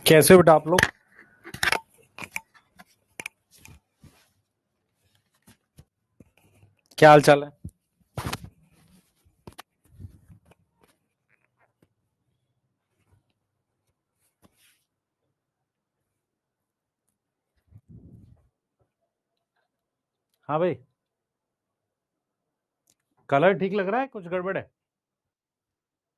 कैसे हो बेटा आप लोग? क्या हाल चाल है? हाँ भाई, कलर ठीक लग रहा है? कुछ गड़बड़ है?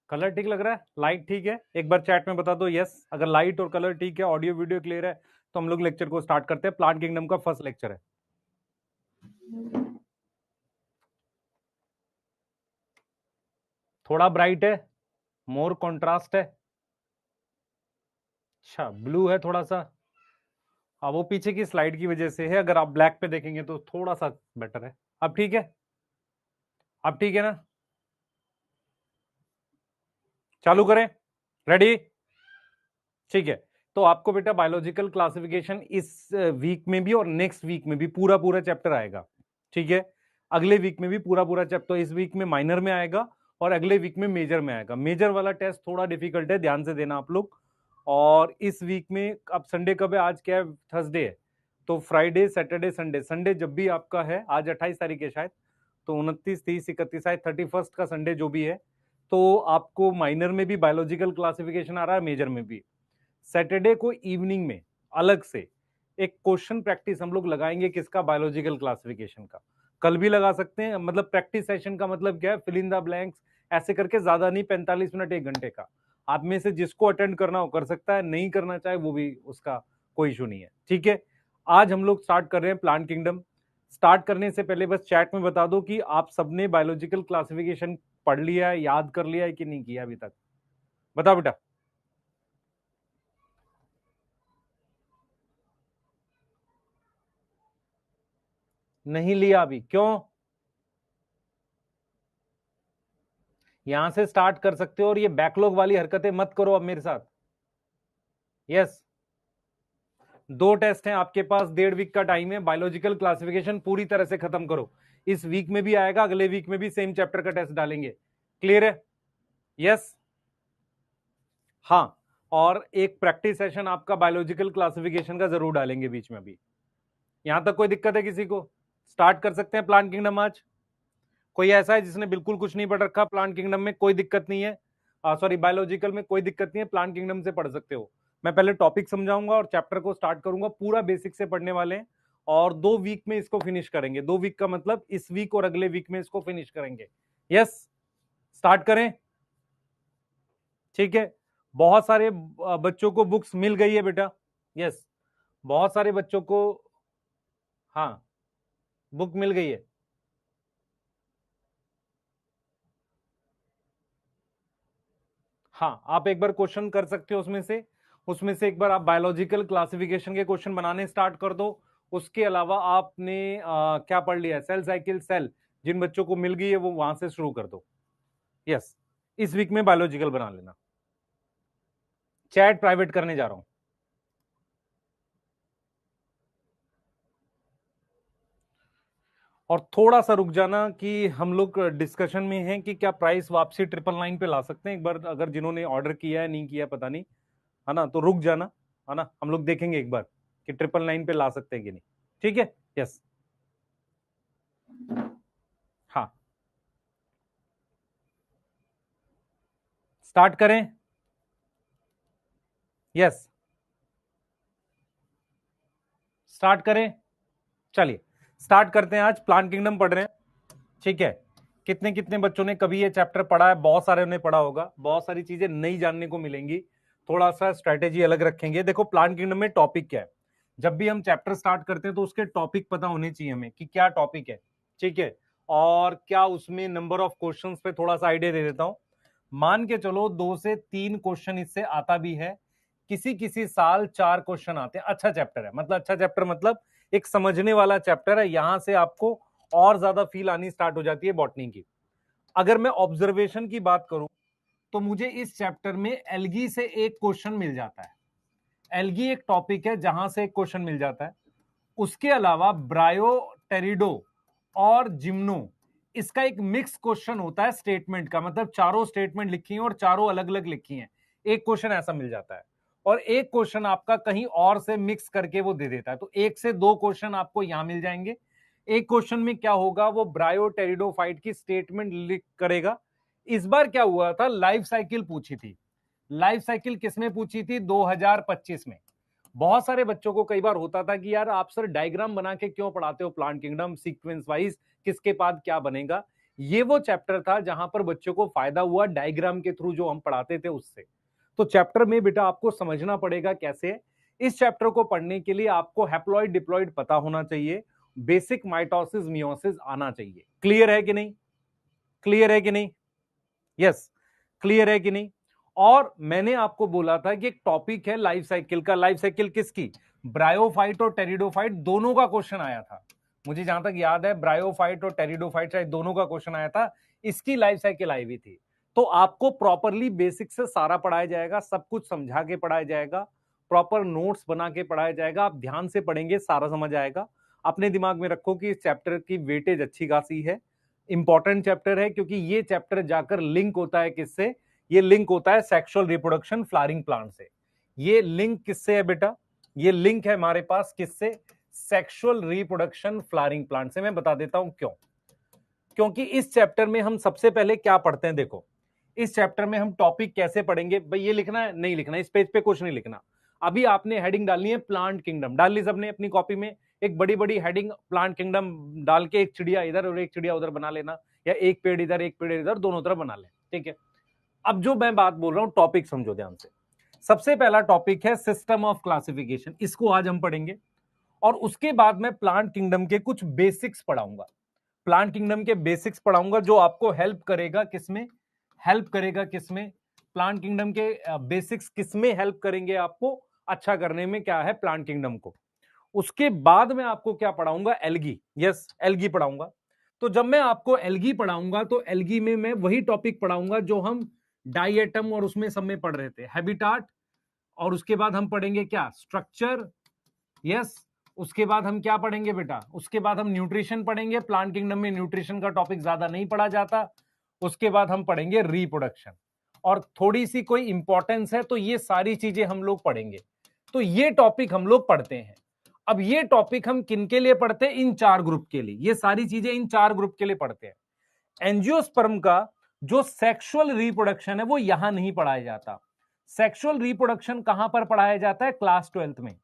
कलर ठीक लग रहा है? लाइट ठीक है? एक बार चैट में बता दो यस। अगर लाइट और कलर ठीक है, ऑडियो वीडियो क्लियर है, तो हम लोग लेक्चर को स्टार्ट करते हैं। प्लांट किंगडम का फर्स्ट लेक्चर है। थोड़ा ब्राइट है, मोर कंट्रास्ट है। अच्छा, ब्लू है थोड़ा सा। हाँ, वो पीछे की स्लाइड की वजह से है। अगर आप ब्लैक पे देखेंगे तो थोड़ा सा बेटर है। अब ठीक है? अब ठीक है ना? चालू करें? रेडी? ठीक है। तो आपको बेटा बायोलॉजिकल क्लासिफिकेशन इस वीक में भी और नेक्स्ट वीक में भी पूरा पूरा चैप्टर आएगा। ठीक है? अगले वीक में भी पूरा पूरा चैप्टर। इस वीक में माइनर में आएगा और अगले वीक में मेजर में आएगा। मेजर वाला टेस्ट थोड़ा डिफिकल्ट है, ध्यान से देना आप लोग। और इस वीक में अब संडे कब है? आज क्या है? थर्सडे है। तो फ्राइडे सैटरडे संडे, संडे जब भी आपका है, आज 28 तारीख है शायद, तो 29 30 31 शायद 31 का संडे जो भी है, तो आपको माइनर में भी बायोलॉजिकल क्लासिफिकेशन आ रहा है, मेजर में भी। सैटरडे को इवनिंग में अलग से एक क्वेश्चन प्रैक्टिस हम लोग लगाएंगे। किसका? बायोलॉजिकल क्लासिफिकेशन का। कल भी लगा सकते हैं। मतलब प्रैक्टिस सेशन का मतलब क्या है? फिल इन द ब्लैंक्स ऐसे करके, ज्यादा नहीं, 45 मिनट 1 घंटे का। आप में से जिसको अटेंड करना हो कर सकता है, नहीं करना चाहे वो भी, उसका कोई इशू नहीं है। ठीक है? आज हम लोग स्टार्ट कर रहे हैं प्लांट किंगडम। स्टार्ट करने से पहले बस चैट में बता दो कि आप सबने बायोलॉजिकल क्लासिफिकेशन पढ़ लिया है, याद कर लिया है कि नहीं किया अभी तक? बताओ बेटा। नहीं लिया अभी? क्यों? यहां से स्टार्ट कर सकते हो, और ये बैकलॉग वाली हरकतें मत करो अब मेरे साथ। यस। 2 टेस्ट हैं आपके पास, 1.5 वीक का टाइम है। बायोलॉजिकल क्लासिफिकेशन पूरी तरह से खत्म करो। इस वीक में भी आएगा, अगले वीक में भी सेम चैप्टर का टेस्ट डालेंगे। क्लियर है? यस। हाँ। और एक प्रैक्टिस सेशन आपका बायोलॉजिकल क्लासिफिकेशन का जरूर डालेंगे बीच में भी। यहां तक कोई दिक्कत है किसी को? स्टार्ट कर सकते हैं प्लांट किंगडम आज। कोई ऐसा है जिसने बिल्कुल कुछ नहीं पढ़ रखा प्लांट किंगडम में? कोई दिक्कत नहीं है। सॉरी, बायोलॉजिकल में कोई दिक्कत नहीं है, प्लांट किंगडम से पढ़ सकते हो। मैं पहले टॉपिक समझाऊंगा और चैप्टर को स्टार्ट करूंगा। पूरा बेसिक से पढ़ने वाले हैं, और 2 वीक में इसको फिनिश करेंगे। 2 वीक का मतलब इस वीक और अगले वीक में इसको फिनिश करेंगे। यस। स्टार्ट करें? ठीक है। बहुत सारे बच्चों को बुक्स मिल गई है बेटा। यस। बहुत सारे बच्चों को, हाँ, बुक मिल गई है। हाँ, आप एक बार क्वेश्चन कर सकते हो उसमें से एक बार आप बायोलॉजिकल क्लासिफिकेशन के क्वेश्चन बनाने स्टार्ट कर दो। उसके अलावा आपने क्या पढ़ लिया है? सेल साइकिल, सेल, जिन बच्चों को मिल गई है वो वहां से शुरू कर दो। यस। इस वीक में बायोलॉजिकल बना लेना। चैट प्राइवेट करने जा रहा हूं। और थोड़ा सा रुक जाना कि हम लोग डिस्कशन में हैं कि क्या प्राइस वापसी 999 पे ला सकते हैं एक बार, अगर जिन्होंने ऑर्डर किया है, नहीं किया पता नहीं, है ना, तो रुक जाना। है ना, हम लोग देखेंगे एक बार कि 999 पे ला सकते हैं कि नहीं। ठीक है? यस। हाँ, स्टार्ट करें? यस। स्टार्ट करें? चलिए स्टार्ट करते हैं। आज प्लांट किंगडम पढ़ रहे हैं। ठीक है? कितने कितने बच्चों ने कभी ये चैप्टर पढ़ा है? बहुत सारे ने पढ़ा होगा। बहुत सारी चीजें नई जानने को मिलेंगी। थोड़ा सा स्ट्रेटेजी अलग रखेंगे। देखो, प्लांट किंगडम में टॉपिक क्या है? जब भी हम चैप्टर स्टार्ट करते हैं तो उसके टॉपिक पता होने चाहिए हमें कि क्या टॉपिक है। ठीक है? और क्या उसमें नंबर ऑफ क्वेश्चंस पे थोड़ा सा आइडिया दे देता हूं। मान के चलो 2 से 3 क्वेश्चन इससे आता भी है। किसी किसी साल 4 क्वेश्चन आते हैं। अच्छा चैप्टर है, मतलब अच्छा चैप्टर मतलब एक समझने वाला चैप्टर है। यहां से आपको और ज्यादा फील आनी स्टार्ट हो जाती है बॉटनी की। अगर मैं ऑब्जर्वेशन की बात करूं तो मुझे इस चैप्टर में एल्गी से एक क्वेश्चन मिल जाता है। एल्गी एक टॉपिक है जहां से एक क्वेश्चन मिल जाता है। उसके अलावा ब्रायो, टेरिडो और जिम्नो, इसका एक मिक्स क्वेश्चन होता है स्टेटमेंट का, मतलब चारों स्टेटमेंट लिखी हैं और चारों अलग अलग लिखी हैं, एक क्वेश्चन ऐसा मिल जाता है। और एक क्वेश्चन आपका कहीं और से मिक्स करके वो दे देता है। तो 1 से 2 क्वेश्चन आपको यहां मिल जाएंगे। एक क्वेश्चन में क्या होगा, वो ब्रायोटेरिडोफाइट की स्टेटमेंट लिख करेगा। इस बार क्या हुआ था, लाइफ साइकिल पूछी थी। लाइफ साइकिल किसमें पूछी थी, 2025 में। बहुत सारे बच्चों को कई बार होता था कि यार आप सर डायग्राम बना के क्यों पढ़ाते हो, प्लांट किंगडम सीक्वेंस वाइज किसके बाद क्या बनेगा। ये वो चैप्टर था जहां पर बच्चों को फायदा हुआ डायग्राम के थ्रू जो हम पढ़ाते थे उससे। तो चैप्टर में बेटा आपको समझना पड़ेगा कैसे। इस चैप्टर को पढ़ने के लिए आपको हैप्लॉइड डिप्लॉइड पता होना चाहिए, बेसिक माइटोसिस मियोसिस आना चाहिए। क्लियर है कि नहीं, क्लियर है कि नहीं, यस क्लियर है कि नहीं। और मैंने आपको बोला था कि एक टॉपिक है लाइफ साइकिल का। लाइफ साइकिल किसकी, ब्रायोफाइट और टेरिडोफाइट दोनों का क्वेश्चन आया था। मुझे जहां तक याद है ब्रायोफाइट और टेरिडोफाइट शायद दोनों का क्वेश्चन आया था, इसकी लाइफ साइकिल आई हुई थी। तो आपको प्रॉपरली बेसिक से सारा पढ़ाया जाएगा, सब कुछ समझा के पढ़ाया जाएगा, प्रॉपर नोट्स बना के पढ़ाया जाएगा। आप ध्यान से पढ़ेंगे सारा समझ आएगा। अपने दिमाग में रखो कि इस चैप्टर की वेटेज अच्छी खासी है, इंपॉर्टेंट चैप्टर है, क्योंकि ये चैप्टर जाकर लिंक होता है किससे, ये लिंक होता है सेक्सुअल रिप्रोडक्शन फ्लावरिंग प्लांट से। ये लिंक किससे है बेटा, ये लिंक है हमारे पास किससे, सेक्सुअल रिप्रोडक्शन फ्लावरिंग प्लांट से। मैं बता देता हूं क्यों। क्योंकि इस चैप्टर में हम सबसे पहले क्या पढ़ते हैं, देखो इस चैप्टर में हम टॉपिक कैसे पढ़ेंगे। भाई ये लिखना है, नहीं लिखना, इस पेज पे कुछ नहीं लिखना। अभी आपने हेडिंग डालनी है प्लांट किंगडम, डाल ली सबने अपनी कॉपी में। एक बड़ी बड़ी हेडिंग प्लांट किंगडम डाल के एक चिड़िया इधर और एक चिड़िया उधर बना लेना, या एक पेड़ इधर एक पेड़ इधर, दोनों तरफ बना ले, ठीक है। अब जो मैं बात बोल रहा हूं टॉपिक समझो ध्यान से। सबसे पहला टॉपिक है सिस्टम ऑफ क्लासिफिकेशन, इसको आज हम पढ़ेंगे। और उसके बाद मैं प्लांट किंगडम के कुछ बेसिक्स पढ़ाऊंगा। प्लांट किंगडम के बेसिक्स पढ़ाऊंगा जो आपको हेल्प करेगा किसमें, हेल्प करेगा किसमें, प्लांट किंगडम के बेसिक्स किसमें हेल्प करेंगे आपको अच्छा करने में, क्या है प्लांट किंगडम को। उसके बाद मैं आपको क्या पढ़ाऊंगा, एल्गी, यस एल्गी पढ़ाऊंगा। तो जब मैं आपको एल्गी पढ़ाऊंगा तो एल्गी में मैं वही टॉपिक पढ़ाऊंगा जो हम डाइएटम और उसमें सब में पढ़ रहे थे, हैबिटाट। और उसके बाद हम पढ़ेंगे क्या, स्ट्रक्चर, यस। उसके बाद हम क्या पढ़ेंगे बेटा, उसके बाद हम न्यूट्रिशन पढ़ेंगे। प्लांट किंगडम में न्यूट्रिशन का टॉपिक ज्यादा नहीं पढ़ा जाता। उसके बाद हम पढ़ेंगे रिप्रोडक्शन, और थोड़ी सी कोई इंपॉर्टेंस है तो ये सारी चीजें हम लोग पढ़ेंगे। तो ये टॉपिक हम लोग पढ़ते हैं। अब ये टॉपिक हम किन के लिए पढ़ते हैं, इन 4 ग्रुप के लिए। ये सारी चीजें इन 4 ग्रुप के लिए पढ़ते हैं। एंजियोस्पर्म का जो सेक्सुअल रिप्रोडक्शन है वो यहां नहीं पढ़ाया जाता। सेक्सुअल रिप्रोडक्शन कहां पर पढ़ाया जाता है, क्लास 12th में।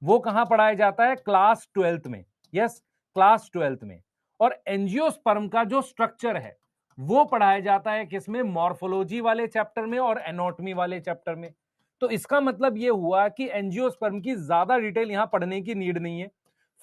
वो कहां पढ़ाया जाता है, क्लास 12th में, यस क्लास 12th में। और एंजियोस्पर्म का जो स्ट्रक्चर है वो पढ़ाया जाता है किसमें, मॉर्फोलॉजी वाले चैप्टर में और एनाटॉमी वाले चैप्टर में। तो इसका मतलब ये हुआ कि एंजियोस्पर्म की ज्यादा डिटेल यहां पढ़ने की नीड नहीं है,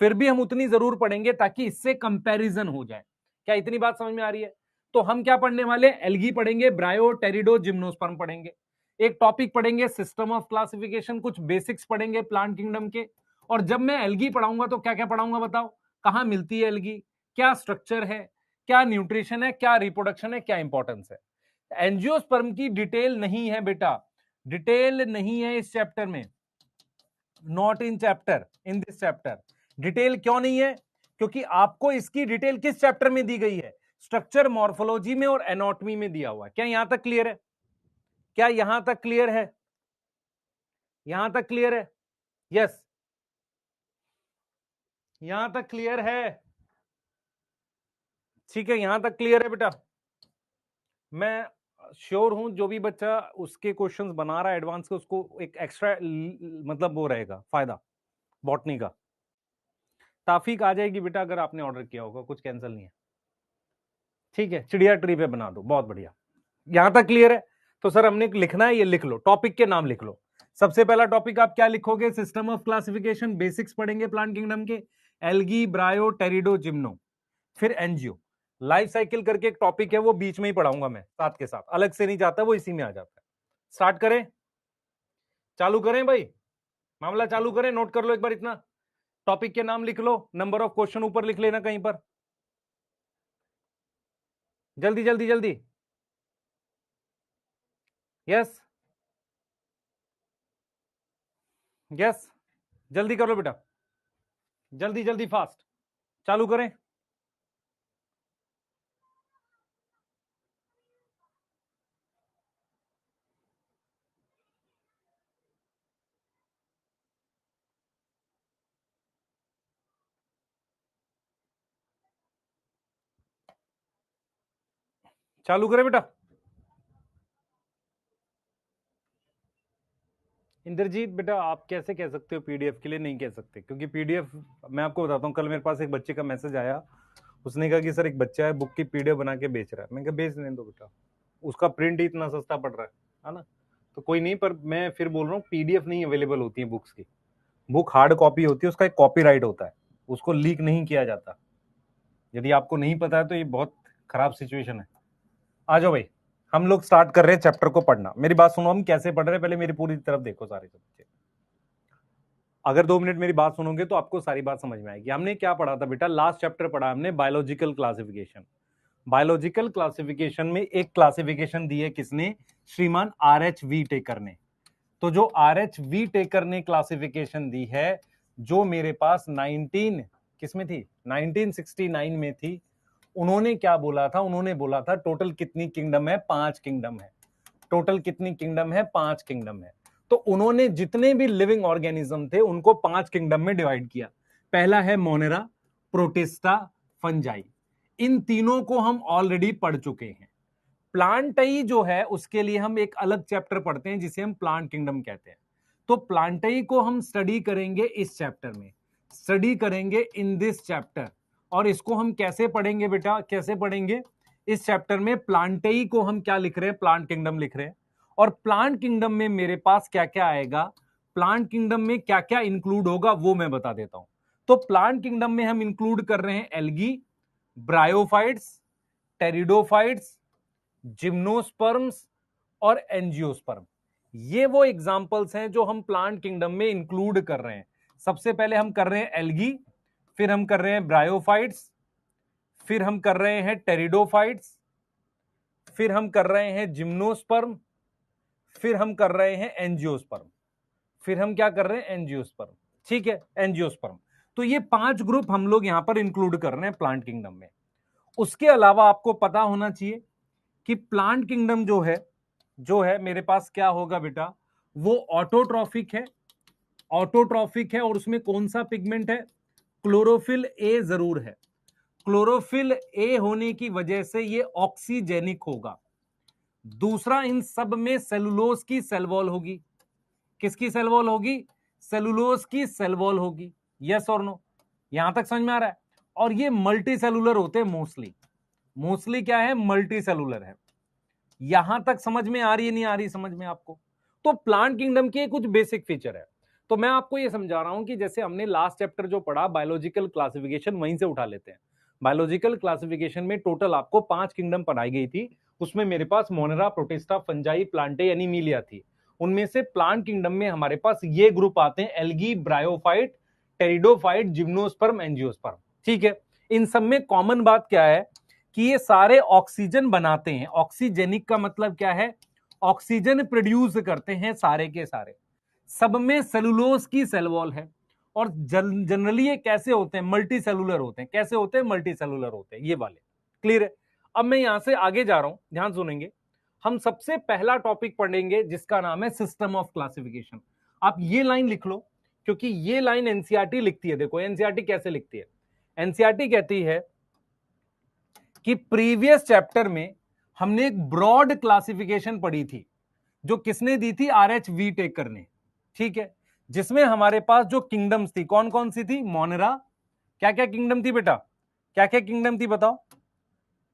फिर भी हम उतनी जरूर पढ़ेंगे ताकि इससे कंपैरिजन हो जाए। क्या इतनी बात समझ में आ रही है। तो हम क्या पढ़ने वाले, एल्गी पढ़ेंगे, ब्रायो टेरिडो जिम्नोस्पर्म पढ़ेंगे। एक टॉपिक पढ़ेंगे सिस्टम ऑफ क्लासिफिकेशन, कुछ बेसिक्स पढ़ेंगे प्लांट किंगडम के। और जब मैं एल्गी पढ़ाऊंगा तो क्या क्या पढ़ाऊंगा बताओ, कहां मिलती है एल्गी, क्या स्ट्रक्चर है, क्या न्यूट्रिशन है, क्या रिप्रोडक्शन है, क्या इंपॉर्टेंस है। एंजियोस्पर्म की डिटेल नहीं है बेटा, डिटेल नहीं है इस चैप्टर में, not in chapter, in this chapter. Detail क्यों नहीं है, क्योंकि आपको इसकी डिटेल किस चैप्टर में दी गई है, स्ट्रक्चर मॉर्फोलॉजी में और एनाटॉमी में दिया हुआ है। क्या यहां तक क्लियर है, क्या यहां तक क्लियर है, यहां तक क्लियर है, यस यहां तक क्लियर है, ठीक है यहां तक क्लियर है बेटा। मैं श्योर हूं जो भी बच्चा उसके क्वेश्चंस बना रहा है एडवांस के, उसको एक एक्स्ट्रा मतलब वो रहेगा फायदा बॉटनी का। ताफीक आ जाएगी बेटा अगर आपने ऑर्डर किया होगा, कुछ कैंसिल नहीं है, ठीक है चिड़िया ट्री पे बना दो, बहुत बढ़िया। यहां तक क्लियर है। तो सर हमने लिखना है, ये लिख लो, टॉपिक के नाम लिख लो। सबसे पहला टॉपिक आप क्या लिखोगे, सिस्टम ऑफ क्लासिफिकेशन, बेसिक्स पढ़ेंगे प्लांट किंगडम के, एल्गी ब्रायो टेरिडो जिम्नो, फिर एनजीओ। लाइफ साइकिल करके एक टॉपिक है वो बीच में ही पढ़ाऊंगा मैं, साथ के साथ अलग से नहीं जाता, वो इसी में आ जाता है। स्टार्ट करें, चालू करें भाई, मामला चालू करें। नोट कर लो एक बार इतना, टॉपिक के नाम लिख लो, नंबर ऑफ क्वेश्चन ऊपर लिख लेना कहीं पर, जल्दी जल्दी जल्दी, यस यस जल्दी कर लो बेटा, जल्दी जल्दी फास्ट, चालू करें। चालू करें बेटा। इंद्रजीत बेटा आप कैसे कह सकते हो पीडीएफ के लिए? नहीं कह सकते, क्योंकि पीडीएफ मैं आपको बताता हूँ, कल मेरे पास एक बच्चे का मैसेज आया, उसने कहा कि सर एक बच्चा है बुक की पीडीएफ बना के बेच रहा है। मैं कहा बेचने दो बेटा, उसका प्रिंट ही इतना सस्ता पड़ रहा है ना, तो कोई नहीं। पर मैं फिर बोल रहा हूँ पीडीएफ नहीं अवेलेबल होती है बुक्स की, बुक हार्ड कॉपी होती है, उसका एक कॉपीराइट होता है, उसको लीक नहीं किया जाता। यदि आपको नहीं पता है तो ये बहुत खराब सिचुएशन है। आ जाओ भाई, हम लोग स्टार्ट कर रहे हैं चैप्टर को पढ़ना। मेरी बात सुनो, हम कैसे पढ़ रहे हैं पहले मेरी पूरी तरफ देखो सारे बच्चे। अगर 2 मिनट मेरी बात सुनोगे तो आपको सारी बात समझ में आएगी। हमने क्या पढ़ा था बेटा? लास्ट चैप्टर पढ़ा हमने बायोलॉजिकल क्लासिफिकेशन। बायोलॉजिकल क्लासिफिकेशन में एक क्लासिफिकेशन दी है किसने? श्रीमान RHV टेकर ने। तो जो RHV टेकर ने क्लासिफिकेशन दी है, जो मेरे पास 19 किसमें थी? 1969 में थी। उन्होंने क्या बोला था? उन्होंने बोला था टोटल कितनी किंगडम है? 5 किंगडम है। टोटल कितनी किंगडम है? 5 किंगडम है। तो उन्होंने जितने भी लिविंग ऑर्गेनिज्म थे उनको 5 किंगडम में डिवाइड किया। पहला है मोनेरा, प्रोटिस्टा, फंजाई। इन तीनों को हम ऑलरेडी पढ़ चुके हैं। प्लांटई जो है उसके लिए हम एक अलग चैप्टर पढ़ते हैं जिसे हम प्लांट किंगडम कहते हैं। तो प्लांटई को हम स्टडी करेंगे इस चैप्टर में, स्टडी करेंगे इन दिस चैप्टर। और इसको हम कैसे पढ़ेंगे बेटा? कैसे पढ़ेंगे? इस चैप्टर में प्लांटई को हम क्या लिख रहे हैं? प्लांट किंगडम लिख रहे हैं। और प्लांट किंगडम में मेरे पास क्या क्या आएगा, प्लांट किंगडम में क्या क्या इंक्लूड होगा वो मैं बता देता हूं। तो प्लांट किंगडम में हम इंक्लूड कर रहे हैं एल्गी, ब्रायोफाइट्स, टेरिडोफाइट्स, जिम्नोस्पर्म्स और एंजियोस्पर्म। ये वो एग्जांपल्स हैं जो हम प्लांट किंगडम में इंक्लूड कर रहे हैं। सबसे पहले हम कर रहे हैं एल्गी, फिर हम कर रहे हैं ब्रायोफाइट्स, फिर हम कर रहे हैं टेरिडोफाइट्स, फिर हम कर रहे हैं जिम्नोस्पर्म, फिर हम कर रहे हैं एंजियोस्पर्म, फिर हम क्या कर रहे हैं? एंजियोस्पर्म। ठीक है, एंजियोस्पर्म। तो ये 5 ग्रुप हम लोग यहां पर इंक्लूड कर रहे हैं प्लांट किंगडम में। उसके अलावा आपको पता होना चाहिए कि प्लांट किंगडम जो है मेरे पास क्या होगा बेटा? वो ऑटोट्रॉफिक है, ऑटोट्रॉफिक है। और उसमें कौन सा पिगमेंट है? क्लोरोफिल ए जरूर है। क्लोरोफिल ए होने की वजह से ये ऑक्सीजेनिक होगा। दूसरा, इन सब में सेलुलोज की सेल वॉल होगी। किसकी सेल वॉल होगी? सेलुलोज की सेल वॉल होगी। यस और नो? यहां तक समझ में आ रहा है? और ये मल्टी सेलुलर होते हैं मोस्टली। मोस्टली क्या है? मल्टी सेलुलर है। यहां तक समझ में आ रही है? नहीं आ रही समझ में आपको? तो प्लांट किंगडम के कुछ बेसिक फीचर है। तो मैं आपको यह समझा रहा हूं कि जैसे हमने लास्ट चैप्टर जो पढ़ा बायोलॉजिकल क्लासिफिकेशन, वहीं से उठा लेते हैं। बायोलॉजिकल क्लासिफिकेशन में टोटल आपको 5 किंगडम पढ़ाई गई थी। उसमें मेरे पास मोनेरा, प्रोटिस्टा, फंजाई, प्लांटे, एनीमिलिया थी। उनमें से प्लांट किंगडम में हमारे पास ये ग्रुप आते हैं: algae, bryophyte, pteridophyte, gymnosperm, angiosperm. ठीक है। इन सब में कॉमन बात क्या है कि ये सारे ऑक्सीजन बनाते हैं। ऑक्सीजेनिक का मतलब क्या है? ऑक्सीजन प्रोड्यूस करते हैं सारे के सारे। सब में सेलुलोज की सेल वॉल है। और जनरली ये कैसे होते हैं? मल्टी सेलुलर होते हैं। कैसे होते हैं? मल्टी सेलुलर होते हैं ये वाले। क्लियर है? अब मैं यहां से आगे जा रहा हूं, ध्यान सुनेंगे। हम सबसे पहला टॉपिक पढ़ेंगे जिसका नाम है सिस्टम ऑफ क्लासिफिकेशन। आप ये लाइन लिख लो, क्योंकि ये लाइन एनसीईआरटी लिखती है। देखो एनसीईआरटी कैसे लिखती है। एनसीईआरटी कहती है कि प्रीवियस चैप्टर में हमने एक ब्रॉड क्लासिफिकेशन पढ़ी थी, जो किसने दी थी? RHV टेकर ने। ठीक है। जिसमें हमारे पास जो किंगडम्स थी कौन कौन सी थी? मोनेरा। क्या क्या किंगडम थी बेटा? क्या क्या किंगडम थी बताओ?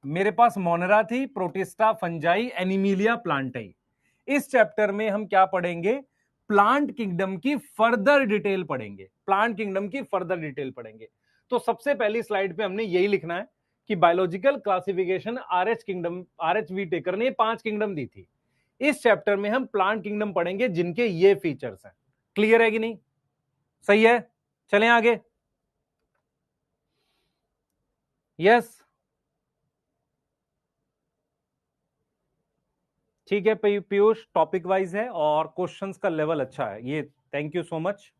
मेरे पास मोनेरा थी, प्रोटिस्टा, फंजाई, एनीमिलिया, प्लांटाई। इस चैप्टर में हम क्या पढ़ेंगे? प्लांट किंगडम की फर्दर डिटेल पढ़ेंगे। प्लांट किंगडम की फर्दर डिटेल पढ़ेंगे। तो सबसे पहली स्लाइड पे हमने यही लिखना है कि बायोलॉजिकल क्लासिफिकेशन RHV टेकर ने 5 किंगडम दी थी। इस चैप्टर में हम प्लांट किंगडम पढ़ेंगे जिनके ये फीचर्स हैं। क्लियर है कि नहीं? सही है? चलें आगे। यस, ठीक है पीयूष, टॉपिक वाइज है और क्वेश्चंस का लेवल अच्छा है ये। Thank you so much.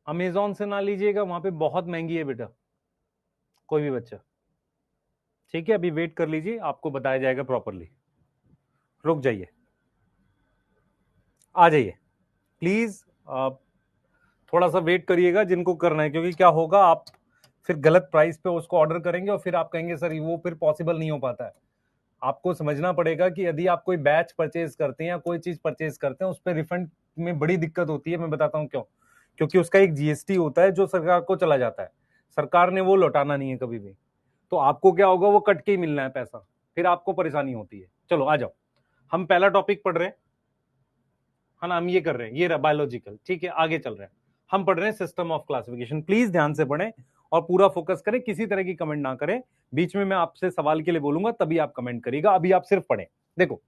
Amazon से ना लीजिएगा, वहां पे बहुत महंगी है बेटा, कोई भी बच्चा। ठीक है, अभी वेट कर लीजिए, आपको बताया जाएगा प्रॉपरली। रुक जाइए, आ जाइए प्लीज। आप थोड़ा सा वेट करिएगा जिनको करना है, क्योंकि क्या होगा, आप फिर गलत प्राइस पे उसको ऑर्डर करेंगे और फिर आप कहेंगे सर वो फिर पॉसिबल नहीं हो पाता है। आपको समझना पड़ेगा कि यदि आप कोई बैच परचेज करते हैं या कोई चीज परचेज करते हैं, उस पर रिफंड में बड़ी दिक्कत होती है। मैं बताता हूँ क्यों। क्योंकि उसका एक जीएसटी होता है जो सरकार को चला जाता है, सरकार ने वो लौटाना नहीं है कभी भी। तो आपको क्या होगा, वो कट के ही मिलना है पैसा, फिर आपको परेशानी होती है। चलो आ जाओ, हम पहला टॉपिक पढ़ रहे हैं, है ना। हम ये कर रहे हैं, ये रहा बायोलॉजिकल। ठीक है, आगे चल रहे हैं, हम पढ़ रहे हैं सिस्टम ऑफ क्लासिफिकेशन। प्लीज ध्यान से पढ़ें और पूरा फोकस करें, किसी तरह की कमेंट ना करें। बीच में मैं आपसे सवाल के लिए बोलूंगा तभी आप कमेंट करिएगा, अभी आप सिर्फ पढ़ें। देखो,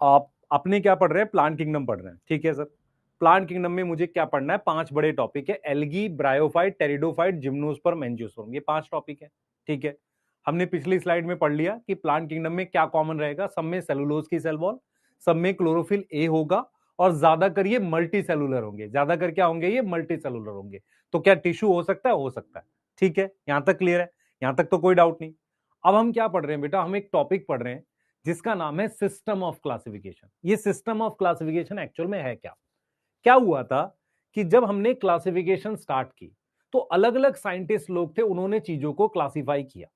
आप अपने क्या पढ़ रहे हैं, प्लांट किंगडम पढ़ रहे हैं। ठीक है सर, प्लांट किंगडम में मुझे क्या पढ़ना है, 5 बड़े टॉपिक है। Algae, bryophyte, pteridophyte, gymnosperm, angiosperm, ये 5 टॉपिक है। ठीक है, हमने पिछली स्लाइड में पढ़ लिया कि प्लांट किंगडम में क्या कॉमन रहेगा। सब में सेलुलोज की सेल वॉल, सब में क्लोरोफिल ए होगा, और ज्यादा कर ये मल्टी सेलुलर होंगे। ज्यादा कर क्या होंगे, ये मल्टी सेलुलर होंगे। तो क्या टिश्यू हो सकता है, हो सकता है। ठीक है, यहां तक क्लियर है, यहां तक तो कोई डाउट नहीं। अब हम क्या पढ़ रहे हैं बेटा, हम एक टॉपिक पढ़ रहे हैं जिसका नाम है सिस्टम ऑफ क्लासिफिकेशन। ये सिस्टम ऑफ क्लासिफिकेशन एक्चुअल में है क्या। क्या हुआ था कि जब हमने क्लासिफिकेशन स्टार्ट की, तो अलग अलग साइंटिस्ट लोग थे, उन्होंने चीजों को क्लासिफाई किया।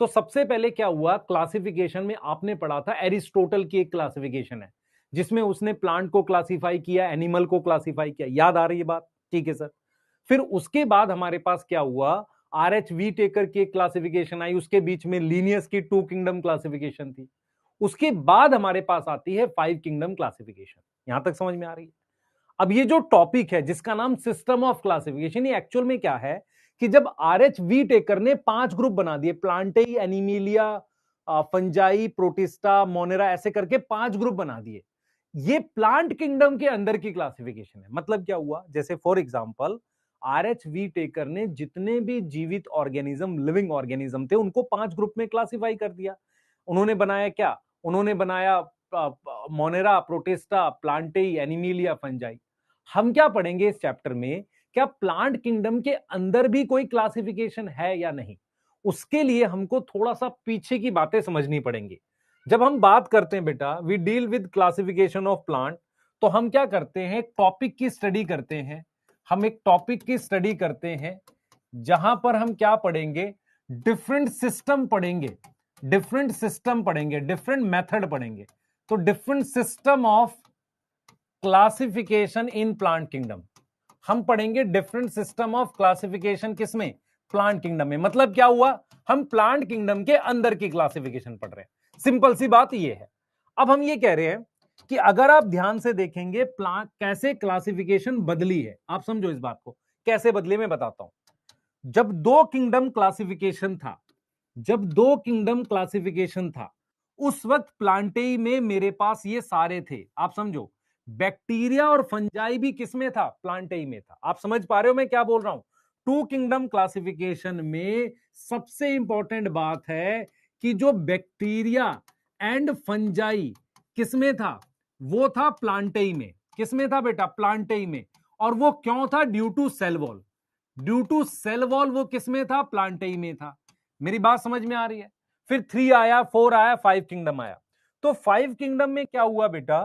तो सबसे पहले क्या हुआ, क्लासिफिकेशन में आपने पढ़ा था एरिस्टोटल की एक क्लासिफिकेशन है, जिसमें उसने प्लांट को क्लासिफाई किया, एनिमल को क्लासिफाई किया। याद आ रही है बात, ठीक है सर। फिर उसके बाद हमारे पास क्या हुआ, आर एच वी टेकर की एक क्लासिफिकेशन आई, उसके बीच में लीनियस की 2 किंगडम क्लासिफिकेशन थी। उसके बाद हमारे पास आती है 5 किंगडम क्लासिफिकेशन। यहां तक समझ में आ रही है। अब ये जो टॉपिक है जिसका नाम सिस्टम ऑफ क्लासिफिकेशन, ये एक्चुअल में क्या है कि जब आर एच वी टेकर ने 5 ग्रुप बना दिए, प्लांटेई, एनिमिलिया, फंजाई, प्रोटिस्टा, मोनेरा, ऐसे करके 5 ग्रुप बना दिए। ये प्लांट किंगडम के अंदर की क्लासिफिकेशन है। मतलब क्या हुआ, जैसे for example R H we taker ने जितने भी जीवित ऑर्गेनिज्म, लिविंग ऑर्गेनिज्म थे, उनको 5 ग्रुप में क्लासिफाई कर दिया। उन्होंने बनाया क्या, उन्होंने बनाया मोनेरा, प्रोटिस्टा, प्लांटेई, एनिमिलिया, फंजाई। हम क्या पढ़ेंगे इस चैप्टर में, क्या प्लांट किंगडम के अंदर भी कोई क्लासिफिकेशन है या नहीं। उसके लिए हमको थोड़ा सा पीछे की बातें समझनी पड़ेंगी। जब हम बात करते हैं बेटा, we deal with classification of plant, तो हम क्या करते हैं, टॉपिक की स्टडी करते हैं। हम एक टॉपिक की स्टडी करते हैं जहां पर हम क्या पढ़ेंगे, डिफरेंट सिस्टम पढ़ेंगे, डिफरेंट सिस्टम पढ़ेंगे, डिफरेंट मेथड पढ़ेंगे। तो different system of classification in plant kingdom, हम पढ़ेंगे डिफरेंट सिस्टम ऑफ क्लासिफिकेशन किसमें, प्लांट किंगडम में। मतलब क्या हुआ, हम प्लांट किंगडम के अंदर की क्लासिफिकेशन पढ़ रहे हैं। सिंपल सी बात ये है। अब हम ये कह रहे हैं कि अगर आप ध्यान से देखेंगे प्लांट कैसे क्लासिफिकेशन बदली है, आप समझो इस बात को कैसे बदली, मैं बताता हूं। जब 2 किंगडम क्लासिफिकेशन था, जब 2 किंगडम क्लासिफिकेशन था, उस वक्त प्लांटेई में मेरे पास ये सारे थे। आप समझो, बैक्टीरिया और फंजाई भी किसमें था, प्लांटेई में था। आप समझ पा रहे हो मैं क्या बोल रहा हूं। 2 किंगडम क्लासिफिकेशन में सबसे इंपॉर्टेंट बात है कि जो बैक्टीरिया एंड फंजाई किसमें था, वो था प्लांटेई में। किसमें था बेटा, प्लांटेई में। और वो क्यों था, due to cell wall. Due to cell wall वो किसमें था, प्लांटेई में था। मेरी बात समझ में आ रही है। फिर 3 आया, 4 आया, 5 किंगडम आया। तो 5 किंगडम में क्या हुआ बेटा,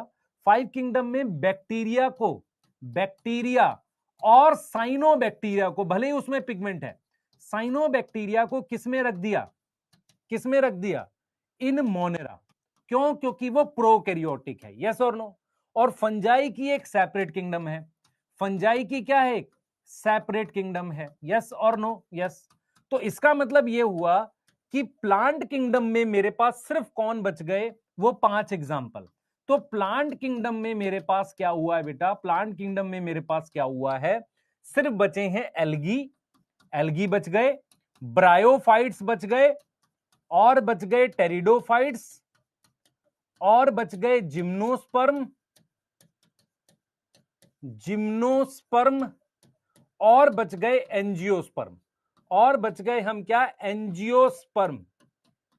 5 किंगडम में बैक्टीरिया को, बैक्टीरिया और साइनो बैक्टीरिया को, भले ही उसमें पिगमेंट है, साइनो बैक्टीरिया को किसमें रख दिया, किसमें रख दिया, इन मोनेरा। क्यों, क्योंकि वो प्रोकैरियोटिक है। यस और नो। और फंजाई की एक सेपरेट किंगडम है, फंजाई की क्या है, सेपरेट किंगडम है। यस और नो, यस। तो इसका मतलब यह हुआ कि प्लांट किंगडम में मेरे पास सिर्फ कौन बच गए, वो 5 एग्जाम्पल। तो प्लांट किंगडम में मेरे पास क्या हुआ है बेटा, प्लांट किंगडम में मेरे पास क्या हुआ है, सिर्फ बचे हैं एल्गी, एल्गी बच गए, ब्रायोफाइट्स बच गए, और बच गए टेरिडोफाइट्स, और बच गए जिम्नोस्पर्म, जिम्नोस्पर्म, और बच गए एंजियोस्पर्म, और बच गए हम क्या, एंजियोस्पर्म,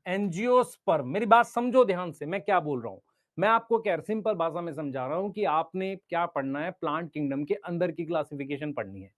एंजियोस्पर्म। मेरी बात समझो ध्यान से, मैं क्या बोल रहा हूं। मैं आपको क्या सिंपल भाषा में समझा रहा हूं कि आपने क्या पढ़ना है, प्लांट किंगडम के अंदर की क्लासिफिकेशन पढ़नी है।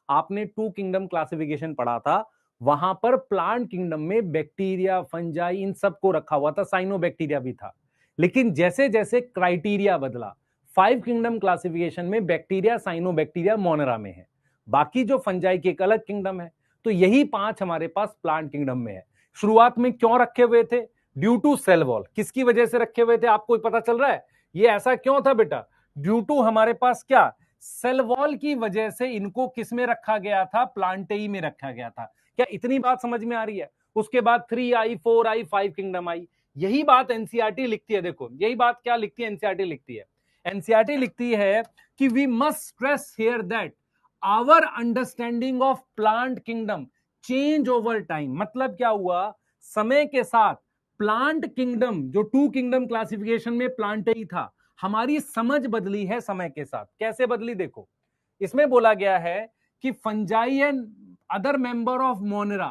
आपने टू किंगडम क्लासिफिकेशन पढ़ा था, वहां पर प्लांट किंगडम में बैक्टीरिया, फंजाई, इन सबको रखा हुआ था, साइनोबैक्टीरिया भी था। लेकिन जैसे जैसे क्राइटेरिया बदला, फाइव किंगडम क्लासिफिकेशन में बैक्टीरिया, साइनोबैक्टीरिया, मोनेरा में है, बाकी जो फंजाई की एक अलग किंगडम है। तो यही पांच हमारे पास प्लांट किंगडम में है। शुरुआत में क्यों रखे हुए थे? Due to cell wall. किसकी वजह से रखे हुए थे, आपको पता चल रहा है? ये ऐसा क्यों था बेटा? ड्यू टू हमारे पास क्या, सेल वॉल की वजह से इनको किस में रखा गया था? प्लांटेई में रखा गया था। क्या इतनी बात समझ में आ रही है? उसके बाद 3 आई, 4 आई, 5 किंगडम आई। यही बात एनसीईआरटी लिखती है। देखो यही बात क्या लिखती है एनसीईआरटी? लिखती है, एनसीईआरटी लिखती है कि we must stress here that our understanding of plant kingdom change over time. मतलब क्या हुआ? समय के साथ प्लांट किंगडम, जो टू किंगडम क्लासिफिकेशन में प्लांट ही था, हमारी समझ बदली है समय के साथ। कैसे बदली? देखो, इसमें बोला गया है कि fungi and other member of Monera,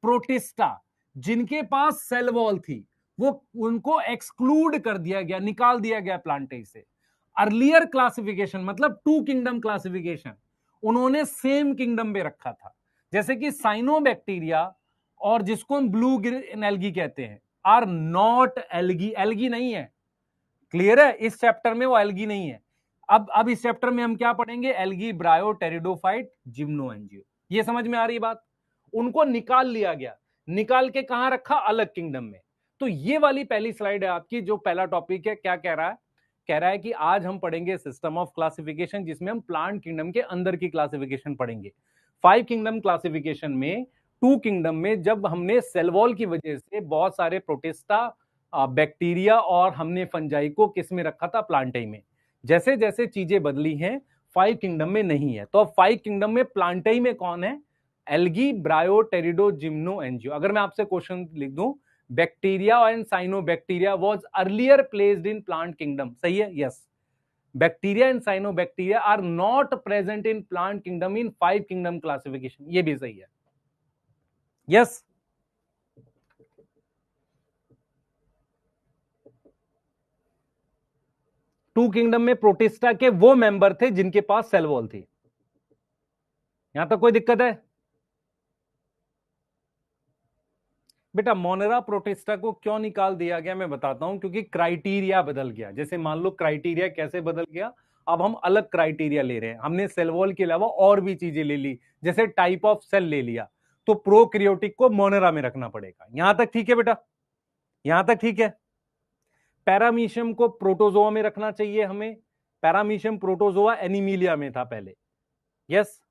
protista, जिनके पास सेल वॉल थी, वो उनको एक्सक्लूड कर दिया गया, निकाल दिया गया प्लांटेई से। अर्लियर क्लासिफिकेशन मतलब टू किंगडम क्लासिफिकेशन, उन्होंने सेम किंगडम में रखा था। जैसे कि साइनोबैक्टीरिया और जिसको हम ब्लू ग्रीन एल्गी कहते हैं, आर नॉट एल्गी। एल्गी नहीं है, क्लियर है? इस चैप्टर में वो एल्गी नहीं है। अब इस चैप्टर में हम क्या पढ़ेंगे? Algae, ब्रायो, pteridophyte, जिम्नोएंजियो। ये समझ में आ रही बात? उनको निकाल लिया गया, निकाल के कहां रखा? अलग किंगडम में। तो ये वाली पहली स्लाइड है आपकी, जो पहला टॉपिक है। क्या कह रहा है? कह रहा है कि आज हम पढ़ेंगे सिस्टम ऑफ क्लासिफिकेशन, जिसमें हम प्लांट किंगडम के अंदर की क्लासिफिकेशन पढ़ेंगे। फाइव किंगडम क्लासिफिकेशन में, टू किंगडम में, जब हमने सेल वॉल की वजह से बहुत सारे प्रोटिस्टा, बैक्टीरिया और हमने फंजाई को किस में रखा था? प्लांटेई में। जैसे जैसे चीजें बदली हैं, फाइव किंगडम में नहीं है। तो अब फाइव किंगडम में प्लांटेई में कौन है? Algae, bryo, pterido, gymno, angio. अगर मैं आपसे क्वेश्चन लिख दूं, bacteria and cyanobacteria was earlier placed in plant kingdom, सही है? Yes. Bacteria and cyanobacteria are not present in plant kingdom in five kingdom classification, ये भी सही है। यस। टू किंगडम में प्रोटिस्टा के वो मेंबर थे जिनके पास सेल वॉल थी। यहां तक कोई दिक्कत है? बेटा मोनेरा प्रोटिस्टा को क्यों निकाल दिया गया मैं बताता हूं, क्योंकि क्राइटेरिया बदल गया। जैसे मान लो क्राइटेरिया कैसे बदल गया, अब हम अलग क्राइटेरिया ले रहे हैं। हमने सेल वॉल के अलावा और भी चीजें ले ली, जैसे टाइप ऑफ सेल ले लिया, तो प्रोकैरियोटिक को मोनेरा में रखना पड़ेगा। यहां तक ठीक है बेटा? यहां तक ठीक है? पैरामीशियम को प्रोटोजोआ में रखना चाहिए हमें। पैरामीशियम प्रोटोजोआ एनीमिलिया में था पहले। यस।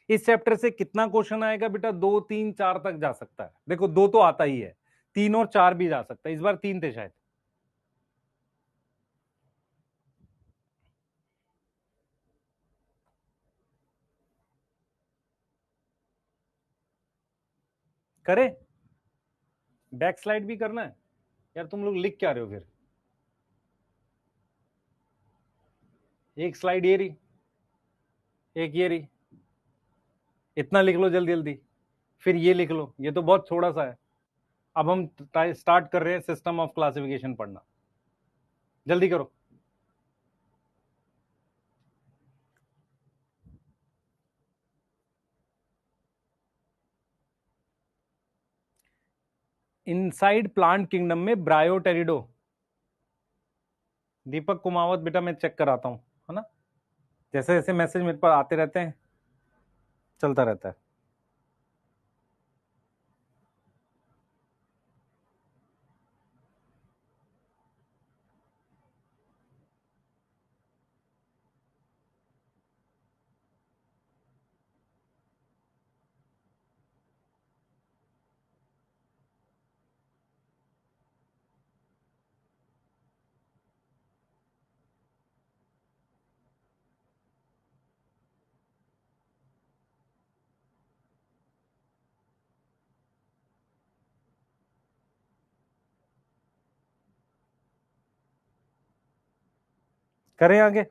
इस चैप्टर से कितना क्वेश्चन आएगा बेटा? 2, 3, 4 तक जा सकता है। देखो 2 तो आता ही है, 3 और 4 भी जा सकता है। इस बार 3 थे शायद। करे? बैक स्लाइड भी करना है यार? तुम लोग लिख क्या रहे हो फिर? एक स्लाइड ये रही, एक ये रही, इतना लिख लो जल्दी जल्दी। फिर ये लिख लो, ये तो बहुत थोड़ा सा है। अब हम स्टार्ट कर रहे हैं सिस्टम ऑफ क्लासिफिकेशन पढ़ना, जल्दी करो। इनसाइड प्लांट किंगडम में ब्रायोटेरिडो, दीपक कुमावत बेटा मैं चेक कराता हूं, है ना? जैसे जैसे मैसेज मेरे पर आते रहते हैं, चलता रहता है। करें आगे?